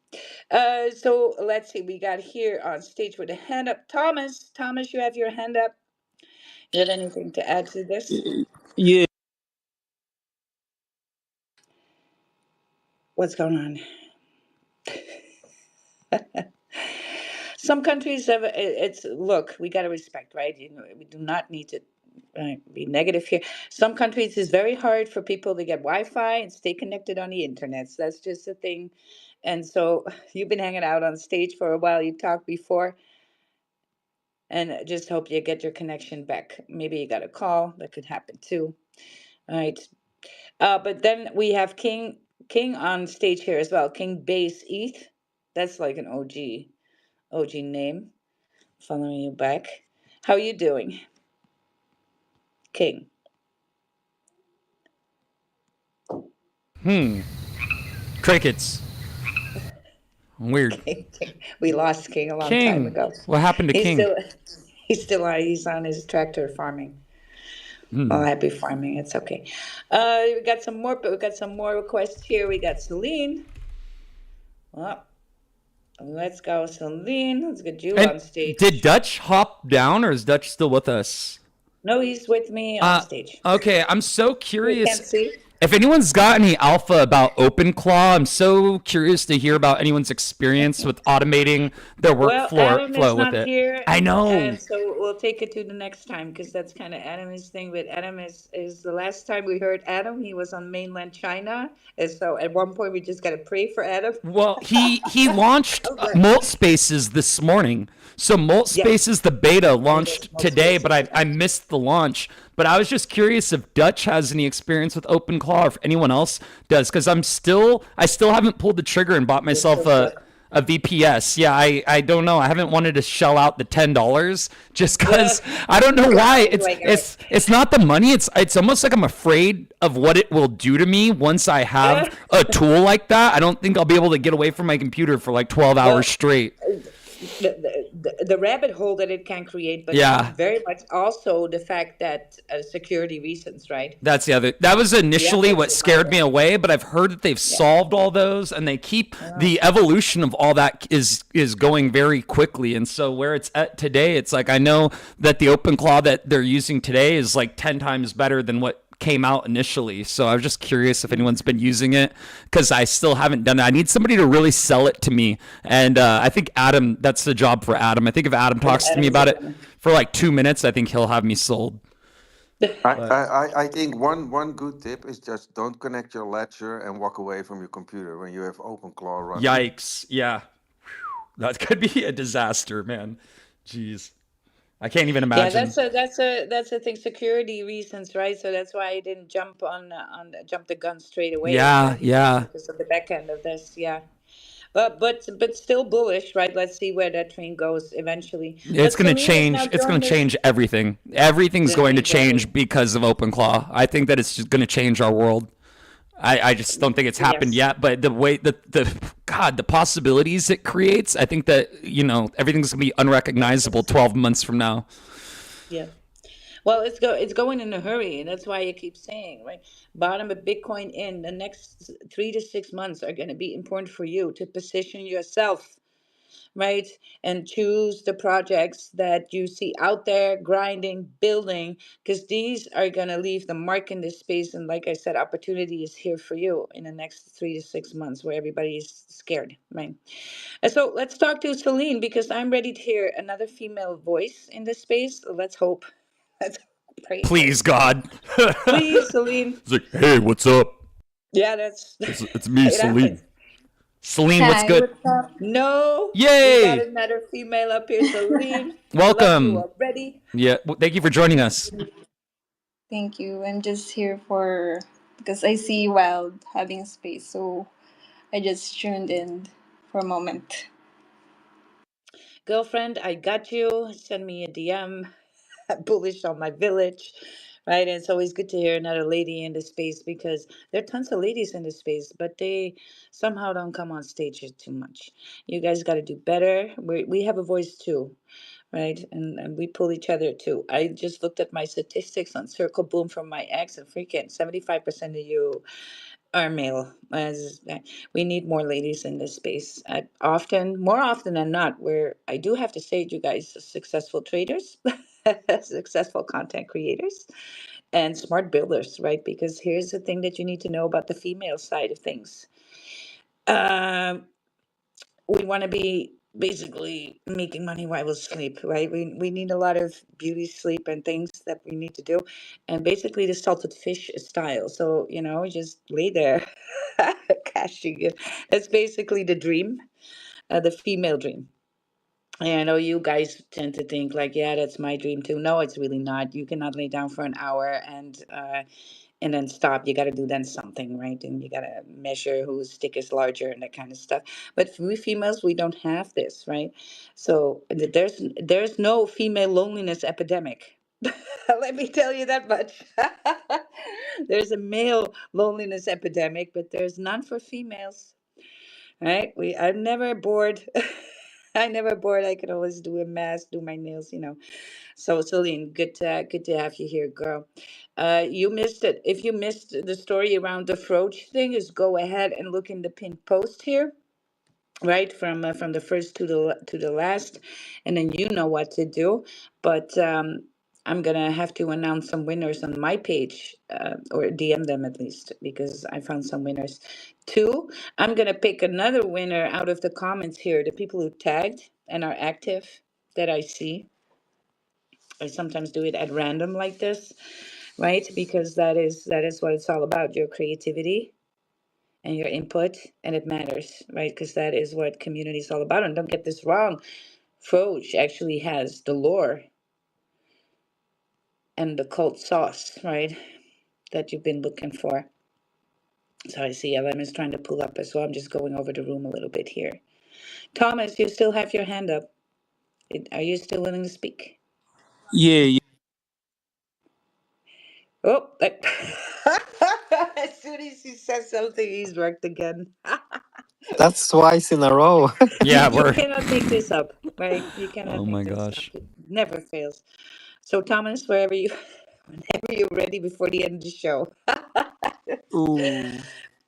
Speaker 2: So let's see. We got here on stage with a hand up, Thomas. Thomas, you have your hand up. You have anything to add to this?
Speaker 7: Yeah.
Speaker 2: What's going on? Some countries have it's look, we got to respect, right? We do not need to be negative here. Some countries it's very hard for people to get Wi-Fi and stay connected on the internet. So that's just a thing. And so you've been hanging out on stage for a while. You talked before, and I just hope you get your connection back. Maybe you got a call. That could happen too. All right. But then we have King on stage here as well. King Base ETH. That's like an OG name. Following you back. How are you doing, King?
Speaker 1: Crickets. Weird.
Speaker 2: We lost King a long time
Speaker 1: King.
Speaker 2: ago.
Speaker 1: What happened to
Speaker 2: He's
Speaker 1: King?
Speaker 2: still he's on his tractor farming. Well, happy farming. It's okay. We got some more, but we got some more requests here. We got Celine. Well, let's go, Celine. Let's get you
Speaker 1: And
Speaker 2: on stage.
Speaker 1: did Dutch hop down, or is Dutch still with us?
Speaker 2: No, he's with me on stage.
Speaker 1: Okay, I'm so
Speaker 2: You
Speaker 1: curious.
Speaker 2: can't see.
Speaker 1: If anyone's got any alpha about OpenClaw, I'm so curious to hear about anyone's experience with automating their
Speaker 2: Well,
Speaker 1: workflow
Speaker 2: Adam is
Speaker 1: flow with
Speaker 2: not
Speaker 1: it.
Speaker 2: here,
Speaker 1: I know.
Speaker 2: and so we'll take it to the next time because that's kind of Adam's thing. But Adam is the last time we heard Adam, he was on mainland China, and so at one point we just got to pray for Adam.
Speaker 1: Well, he launched
Speaker 2: But
Speaker 1: Molt Spaces this morning. So Molt
Speaker 2: yes,
Speaker 1: Spaces, the beta,
Speaker 2: he does
Speaker 1: launched
Speaker 2: most
Speaker 1: today, but
Speaker 2: spaces
Speaker 1: I
Speaker 2: today.
Speaker 1: missed the launch. But I was just curious if Dutch has any experience with OpenClaw or if anyone else does, because I still haven't pulled the trigger and bought
Speaker 2: You're still
Speaker 1: myself
Speaker 2: stuck.
Speaker 1: a VPS. Yeah, I don't know. I haven't wanted to shell out the $10 just because I don't know why.
Speaker 2: Like,
Speaker 1: It's not the money. It's almost like I'm afraid of what it will do to me once I have a tool like that. I don't think I'll be able to get away from my computer for like 12
Speaker 2: well,
Speaker 1: hours straight.
Speaker 2: the rabbit hole that it can create, but
Speaker 1: Yeah.
Speaker 2: very much also the fact that security reasons, right?
Speaker 1: That's the other. That was
Speaker 2: We have
Speaker 1: initially
Speaker 2: to
Speaker 1: what
Speaker 2: keep
Speaker 1: scared me
Speaker 2: monitoring.
Speaker 1: away, but I've heard that they've
Speaker 2: Yeah.
Speaker 1: solved all those, and they keep
Speaker 2: Yeah.
Speaker 1: the evolution of all that is going very quickly. And so where it's at today, it's like I know that the open claw that they're using today is like 10 times better than what came out initially. So I was just curious if anyone's been using it because I still haven't done it. I need somebody to really sell it to me, and I think Adam. That's the job for Adam. I think if Adam
Speaker 2: And
Speaker 1: talks to
Speaker 2: Adam
Speaker 1: me
Speaker 2: is
Speaker 1: about
Speaker 2: a
Speaker 1: it for like 2 minutes, I think he'll have me sold. But
Speaker 3: I think one good tip is just don't connect your ledger and walk away from your computer when you have OpenClaw running.
Speaker 1: yikes, yeah. That could be a disaster, man. Jeez. I can't even
Speaker 2: Yeah,
Speaker 1: imagine.
Speaker 2: that's a thing. Security reasons, right? So that's why I didn't jump jump the gun straight away,
Speaker 1: Yeah, yeah.
Speaker 2: because of the back end of this. Yeah, but still bullish, right? Let's see where that train goes eventually.
Speaker 1: It's
Speaker 2: But
Speaker 1: going to
Speaker 2: Celine has now
Speaker 1: change. It's going
Speaker 2: joined
Speaker 1: to
Speaker 2: us.
Speaker 1: change everything. Everything's going to
Speaker 2: Exactly.
Speaker 1: change because of OpenClaw. I think that it's just going to change our world. I just don't think it's happened
Speaker 2: Yes.
Speaker 1: yet, but the way the possibilities it creates, I think that, everything's going to be unrecognizable 12 months from now.
Speaker 2: Yeah. Well, it's going in a hurry, and that's why I keep saying, right? Bottom of Bitcoin in the next 3 to 6 months are going to be important for you to position yourself, right? And choose the projects that you see out there grinding, building, because these are going to leave the mark in this space. And like I said, opportunity is here for you in the next 3 to 6 months where everybody is scared, right? And so let's talk to Celine because I'm ready to hear another female voice in this space. Let's hope. Let's pray for
Speaker 1: Please,
Speaker 2: it, right?
Speaker 1: God.
Speaker 2: Please, Celine.
Speaker 1: It's like, hey, what's up?
Speaker 2: Yeah, that's
Speaker 1: It's me,
Speaker 2: it happens.
Speaker 1: Celine. Celine, what's
Speaker 12: Hi,
Speaker 1: good?
Speaker 12: what's up?
Speaker 2: No, we got
Speaker 1: Yay!
Speaker 2: another female up here, Celine. Whenever you
Speaker 1: Welcome.
Speaker 2: are ready.
Speaker 1: Yeah, thank you for joining us.
Speaker 12: Thank you. I'm just here for because I see Wild having space, so I just tuned in for a moment.
Speaker 2: Girlfriend, I got you. Send me a DM. Bullish on my village. Right. And it's always good to hear another lady in the space because there are tons of ladies in the space, but they somehow don't come on stage too much. You guys got to do better. We have a voice too, right? And we pull each other too. I just looked at my statistics on Circle Boom from my ex, and freaking 75% of you are male. As we need more ladies in this space. More often than not, where I do have to say, you guys are successful traders, successful content creators, and smart builders, right? Because here's the thing that you need to know about the female side of things. Um, we want to be basically making money while we sleep, right? We need a lot of beauty sleep and things that we need to do, and basically the salted fish style. So just lay there, cashing it. That's basically the dream, the female dream. And I know you guys tend to think like, yeah, that's my dream too. No, it's really not. You cannot lay down for an hour and then stop. You got to do then something, right? And you got to measure whose stick is larger and that kind of stuff. But we females, we don't have this, right? So there's no female loneliness epidemic. Let me tell you that much. There's a male loneliness epidemic, but there's none for females. Right? I'm never bored. I never bored. I could always do a mask, do my nails. So Celine, good to have you here, girl. You missed it. If you missed the story around the Froge thing, is go ahead and look in the pinned post here, right from the first to the last, and then you know what to do. But I'm gonna have to announce some winners on my page, or DM them at least because I found some winners. Two, I'm gonna pick another winner out of the comments here, the people who tagged and are active that I see. I sometimes do it at random like this, right? Because that is what it's all about, your creativity and your input, and it matters, right? Because that is what community is all about. And don't get this wrong, Froge actually has the lore and the cult sauce, right? That you've been looking for. So I see LM is trying to pull up as well. I'm just going over the room a little bit here. Thomas, you still have your hand up. Are you still willing to speak?
Speaker 7: Yeah, yeah.
Speaker 2: Oh, as soon as he says something, he's wrecked again.
Speaker 4: That's twice in a row.
Speaker 2: you
Speaker 1: Yeah,
Speaker 2: you
Speaker 1: we're
Speaker 2: cannot make this up. right? You cannot
Speaker 1: Oh my
Speaker 2: make this up.
Speaker 1: gosh.
Speaker 2: It never fails. So Thomas, wherever you, whenever you're ready before the end of the show.
Speaker 7: Oh,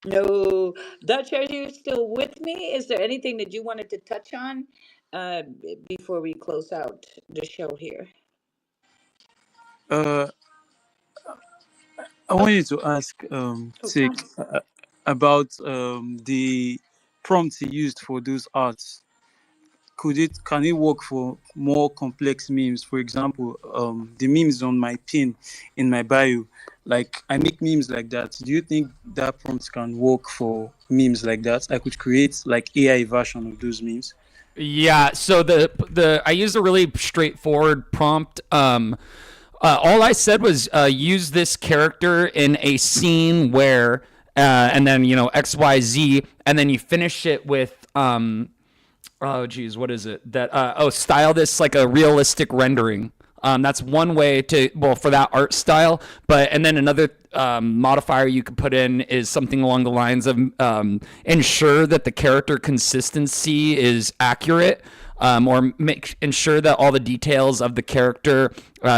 Speaker 2: No, Dutch, are you still with me? Is there anything that you wanted to touch on before we close out the show here?
Speaker 7: uh, I
Speaker 2: Oh,
Speaker 7: wanted to ask
Speaker 2: oh,
Speaker 7: Tick
Speaker 2: Thomas.
Speaker 7: about the prompts he used for those arts. Can it work for more complex memes? For example, the memes on my pin in my bio, like I make memes like that. Do you think that prompt can work for memes like that? I could create like AI version of those memes.
Speaker 1: Yeah, so the I used a really straightforward prompt. All I said was use this character in a scene where, and then X Y Z, and then you finish it with oh geez, what is it that style this like a realistic rendering. That's one way to, well, for that art style. But and then another modifier you could put in is something along the lines of ensure that the character consistency is accurate, or ensure that all the details of the character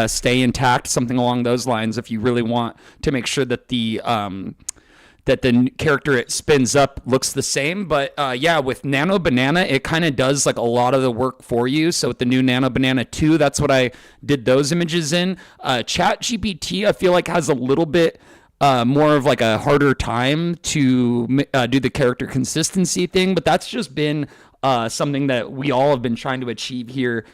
Speaker 1: stay intact. Something along those lines. If you really want to make sure that the character it spins up looks the same. But yeah, with Nano Banana, it kind of does like a lot of the work for you. So with the new Nano Banana 2, that's what I did those images in. Chat GPT, I feel like has a little bit more of like a harder time to do the character consistency thing, but that's just been something that we all have been trying to achieve here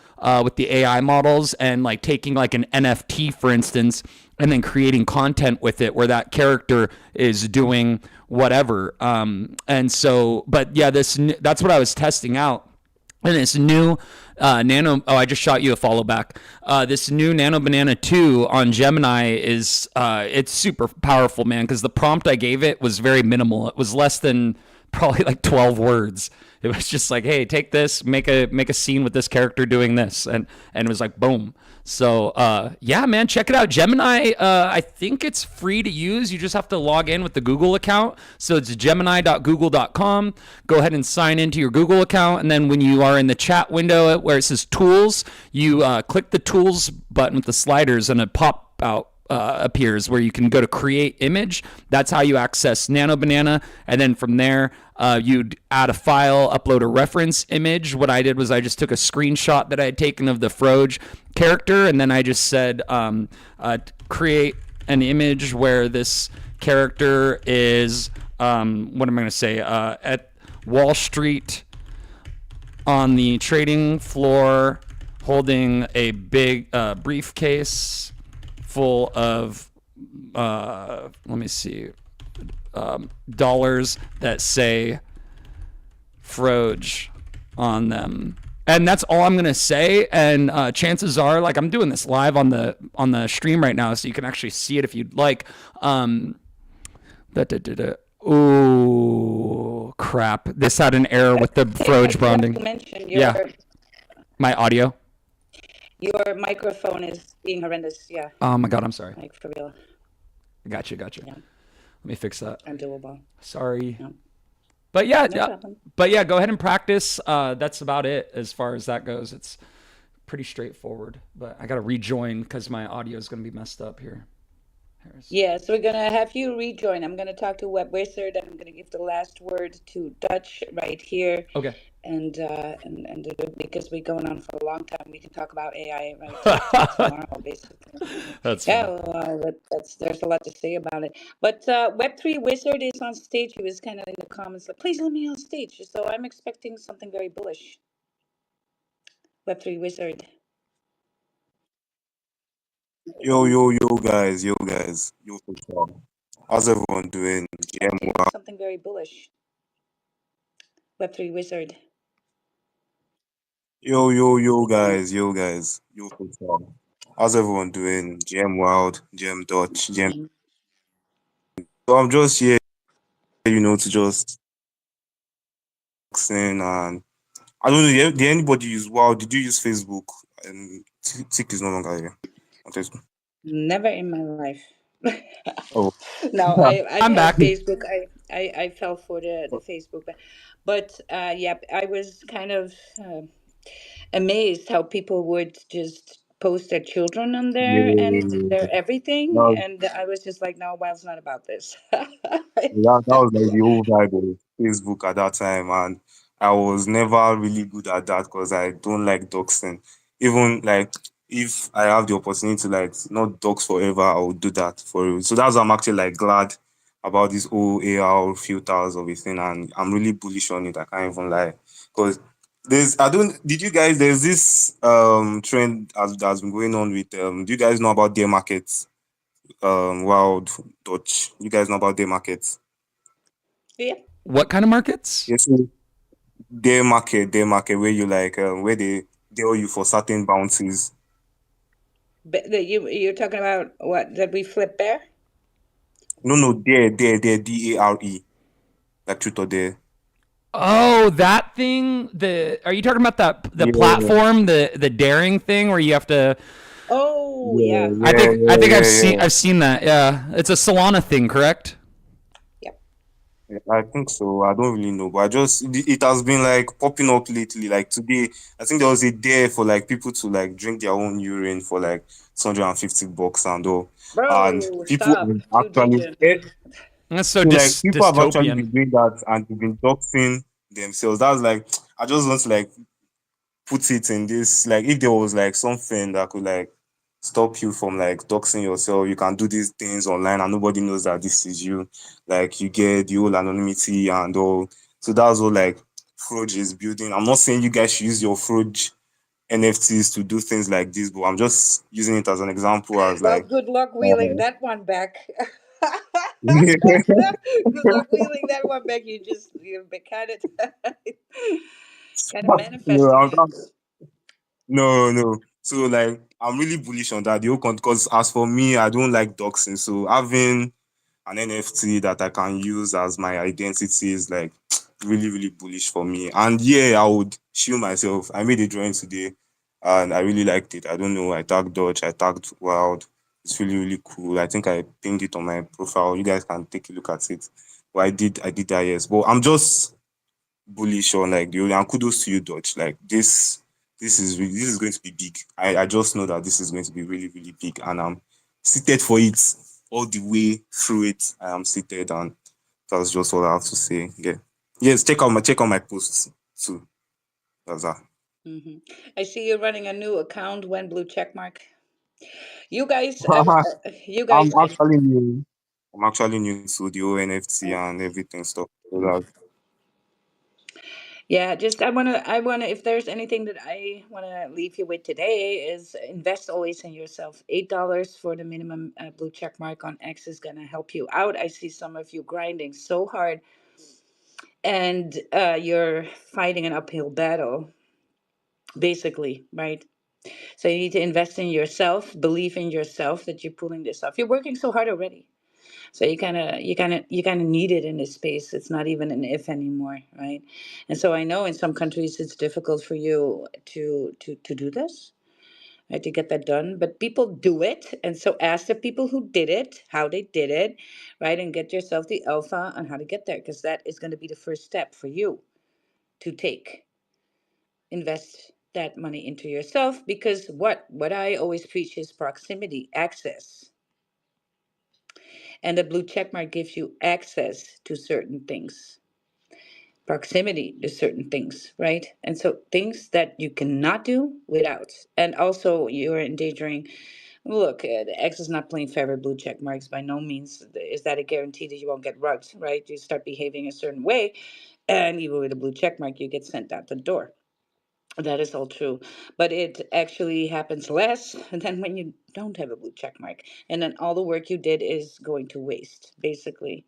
Speaker 1: with the AI models, and like taking like an NFT, for instance, and then creating content with it where that character is doing whatever. And so, but yeah, that's what I was testing out. And this new Nano, oh, I just shot you a follow back. This new Nano Banana 2 on Gemini is, it's super powerful, man, because the prompt I gave it was very minimal. It was less than probably like 12 words. It was just like, hey, take this, make a scene with this character doing this, and it was like, boom. So yeah, man, check it out. Gemini, I think it's free to use. You just have to log in with the Google account. So it's gemini.google.com. Go ahead and sign into your Google account, and then when you are in the chat window where it says tools, you click the tools button with the sliders, and a pop out appears where you can go to create image. That's how you access Nano Banana. And then from there, you'd add a file, upload a reference image. What I did was I just took a screenshot that I had taken of the Froge character, and then I just said, create an image where this character is, what am I going to say, at Wall Street on the trading floor holding a big briefcase full of, let me see, dollars that say Froge on them. And that's all I'm gonna say. And chances are, like, I'm doing this live on the stream right now, so you can actually see it if you'd like. Ooh, crap! This had an error with the Froge
Speaker 2: You have
Speaker 1: branding.
Speaker 2: to mention
Speaker 1: Yeah, my audio.
Speaker 2: your microphone is being horrendous. Yeah,
Speaker 1: Oh my god, I'm sorry.
Speaker 2: like for real.
Speaker 1: Gotcha.
Speaker 2: Yeah,
Speaker 1: Let me fix that.
Speaker 2: undoable.
Speaker 1: Sorry.
Speaker 2: Yeah,
Speaker 1: But yeah,
Speaker 2: no problem.
Speaker 1: go ahead and practice. That's about it as far as that goes. It's pretty straightforward. But I got to rejoin because my audio is going to be messed up here.
Speaker 2: Yeah, so we're gonna have you rejoin. I'm gonna talk to Web Wizard, and I'm gonna give the last word to Dutch right here.
Speaker 1: Okay.
Speaker 2: And because we're going on for a long time, we can talk about AI right till tomorrow, basically.
Speaker 1: That's
Speaker 2: Yeah,
Speaker 1: fine.
Speaker 2: well, that's there's a lot to say about it. But Web3 Wizard is on stage. He was kind of in the comments like, please let me on stage. So I'm expecting something very bullish. Web3 Wizard.
Speaker 13: Yo guys, yo what's up? How's everyone doing? GM
Speaker 2: Expecting something very bullish. Web3 Wizard.
Speaker 13: yo guys, yo what's up? How's everyone doing? GM Wild, GM Dutch, GM.
Speaker 2: Mhm.
Speaker 13: So I'm just here, to just sing, and I don't know. Did anybody use Wild? Did you use Facebook? And Tick is no longer here. Okay.
Speaker 2: Never in my life.
Speaker 13: Oh,
Speaker 2: No, I
Speaker 1: I'm
Speaker 2: have
Speaker 1: back.
Speaker 2: Facebook. I fell for the Facebook, but yeah, I was kind of amazed how people would just post their children on there and
Speaker 13: Yeah,
Speaker 2: their everything.
Speaker 13: that,
Speaker 2: And I was just like, no, Wild's not about this.
Speaker 13: that was like the whole vibe of Facebook at that time, and I was never really good at that because I don't like doxing. Even like if I have the opportunity to like not dox forever, I will do that for you. So that's why I'm actually like glad about this whole AR filters of a thing, and I'm really bullish on it. I can't even lie because there's I don't did you guys there's this trend that's been going on with do you guys know about their markets? Wild Dutch. You guys know about day markets?
Speaker 2: Yeah.
Speaker 1: What kind of markets?
Speaker 13: Yes, day market where you like where they owe you for certain bounties.
Speaker 2: But you're talking about what, that we flip bear?
Speaker 13: No, no, there, DARE, like truth or dare.
Speaker 1: Oh, that thing. The Are you talking about the
Speaker 13: Yeah,
Speaker 1: platform, the daring thing where you have to?
Speaker 2: Oh
Speaker 13: yeah,
Speaker 2: yeah.
Speaker 1: I
Speaker 13: yeah,
Speaker 1: think I
Speaker 13: yeah,
Speaker 1: think
Speaker 13: yeah, yeah.
Speaker 1: I've seen that. Yeah, it's a Solana thing, correct?
Speaker 2: Yep.
Speaker 13: Yeah, I think so. I don't really know, but it has been like popping up lately. Like today, I think there was a dare for like people to like drink their own urine for like $250 and all, and
Speaker 2: Bro,
Speaker 13: people
Speaker 2: stop.
Speaker 13: have
Speaker 2: Too
Speaker 13: actually
Speaker 2: degen.
Speaker 1: That's so
Speaker 13: so like people have actually
Speaker 1: dystopian.
Speaker 13: been doing that and they've been doxing themselves. That's like I just want to like put it in this like if there was like something that could like stop you from like doxing yourself, you can do these things online and nobody knows that this is you. Like you get the whole anonymity and all. So that's what like Froge is building. I'm not saying you guys should use your Froge NFTs to do things like this, but I'm just using it as an example as
Speaker 2: Well,
Speaker 13: like
Speaker 2: good luck wheeling
Speaker 13: uh,
Speaker 2: that one back. Good luck wheeling that one back. You've been kind of
Speaker 13: no,
Speaker 2: manifesting it.
Speaker 13: no, no. So like I'm really bullish on that. The whole because as for me, I don't like doxing. So having an NFT that I can use as my identity is like really, really bullish for me. And yeah, I would shield myself. I made a drawing today and I really liked it. I don't know. I tagged Dodge, I tagged Wild. It's really, really cool. I think I pinned it on my profile. You guys can take a look at it. But I did that, yes. But I'm just bullish on like the and kudos to you, Dutch. Like this is going to be big. I just know that this is going to be really, really big, and I'm seated for it all the way through it. I am seated, and that's just all I have to say. Yeah. Yes, check out my posts too. That's that.
Speaker 2: Hmm. I see you're running a new account. When blue check mark. You guys, you
Speaker 13: I'm
Speaker 2: guys.
Speaker 13: actually new. I'm actually new to the whole NFT and everything stuff. So
Speaker 2: Yeah, just I wanna if there's anything that I wanna leave you with today is invest always in yourself. $8 for the minimum blue check mark on X is gonna help you out. I see some of you grinding so hard and you're fighting an uphill battle, basically, right? So you need to invest in yourself, believe in yourself that you're pulling this off. You're working so hard already. So you kind of need it in this space. It's not even an if anymore, right? And so I know in some countries it's difficult for you to do this, right? To get that done. But people do it. And so ask the people who did it, how they did it, right? And get yourself the alpha on how to get there, because that is going to be the first step for you to take. Invest that money into yourself, because what I always preach is proximity, access. And the blue check mark gives you access to certain things, proximity to certain things, right? And so things that you cannot do without. And also, you're endangering. Look, the X is not playing fair with blue check marks. By no means is that a guarantee that you won't get rugged, right? You start behaving a certain way, and even with a blue check mark, you get sent out the door. That is all true, but it actually happens less than when you don't have a blue check mark, and then all the work you did is going to waste. Basically,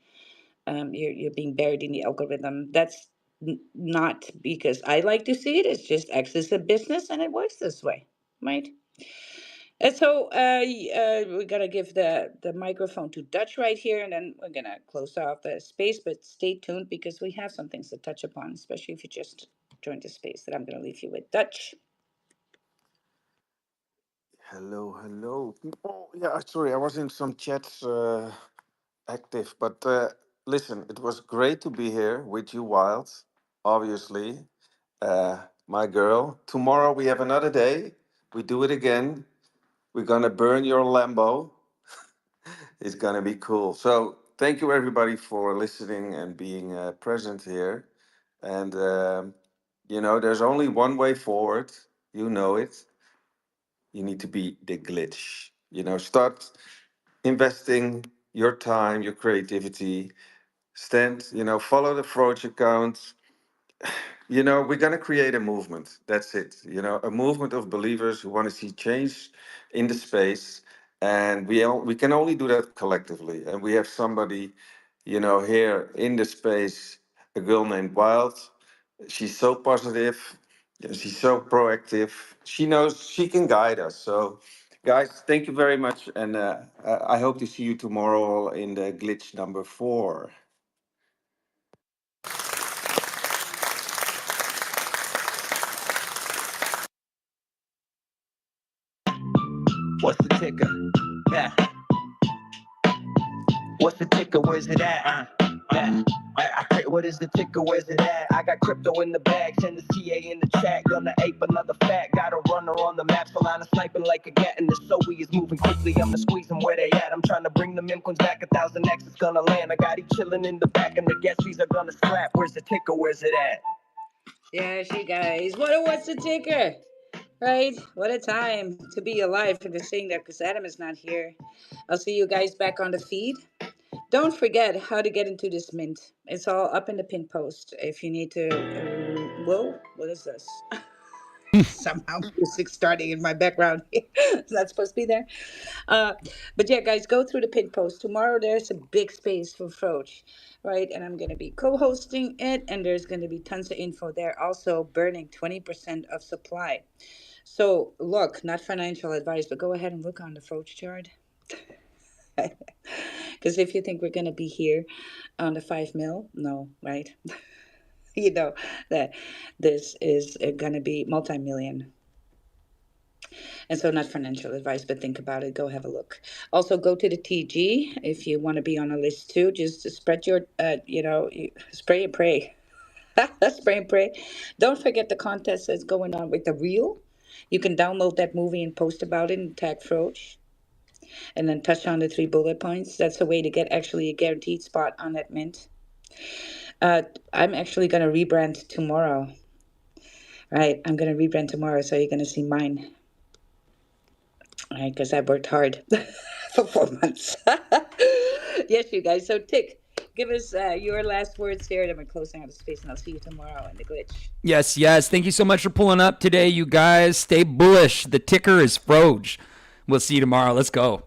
Speaker 2: you're being buried in the algorithm. That's not because I like to see it. It's just access a business, and it works this way, right? And so we're gonna give the microphone to Dutch right here, and then we're gonna close off the space. But stay tuned because we have some things to touch upon, especially if you just joined the space that I'm gonna leave you with. Dutch.
Speaker 3: Hello, hello, people. Yeah, sorry, I was in some chats active, but listen, it was great to be here with you, Wild. Obviously, uh, my girl. Tomorrow we have another day. We do it again. We're gonna burn your Lambo. It's gonna be cool. So thank you everybody for listening and being present here. And there's only one way forward. You know it. You need to be the glitch. Start investing your time, your creativity. Follow the Froge account. We're going to create a movement. That's it. A movement of believers who want to see change in the space. And we can only do that collectively. And we have somebody, here in the space, a girl named Wild. She's so positive. She's so proactive. She knows she can guide us. So, guys, thank you very much. And I hope to see you tomorrow in the glitch number 4.
Speaker 11: What's the ticker? Yeah. What's the ticker? Where's it at? Yeah. What is the ticker? Where's it at? I got crypto in the bag, send the CA in the chat. Gonna ape another fact. Got a runner on the map, so line of sniping like a gat. And the Zoe is moving quickly. I'm gonna squeeze them where they at. I'm trying to bring the Mimquins back. 1,000X is gonna land. I got he chilling in the back, and the gas fees are gonna slap. Where's the ticker? Where's it at?
Speaker 2: Yeah, she guys. What's the ticker? Right? What a time to be alive for the saying that because Adam is not here. I'll see you guys back on the feed. Don't forget how to get into this mint. It's all up in the pin post. If you need to. Whoa, what is this? Somehow music starting in my background. It's not supposed to be there. Uh, but yeah, guys, go through the pin post. Tomorrow there's a big space for Froge, right? And I'm going to be co hosting it, and there's going to be tons of info there. Also, burning 20% of supply. So, look, not financial advice, but go ahead and look on the Froge chart. Because if you think we're going to be here on the 5 mil, no, right? You know that this is going to be multi-million. And so, not financial advice, but think about it. Go have a look. Also, go to the TG if you want to be on a list too. Just spread your, spray and pray. Spray and pray. Don't forget the contest that's going on with the reel. You can download that movie and post about it and tag Froge. And then touch on the 3 bullet points. That's a way to get actually a guaranteed spot on that mint. I'm actually going to rebrand tomorrow. Right, I'm going to rebrand tomorrow, so you're going to see mine. Right, because I worked hard for 4 months. Yes, you guys. So, Tick, give us your last words here, then we're closing out the space, and I'll see you tomorrow in the glitch.
Speaker 1: Yes. Thank you so much for pulling up today, you guys. Stay bullish. The ticker is Froge. We'll see you tomorrow. Let's go.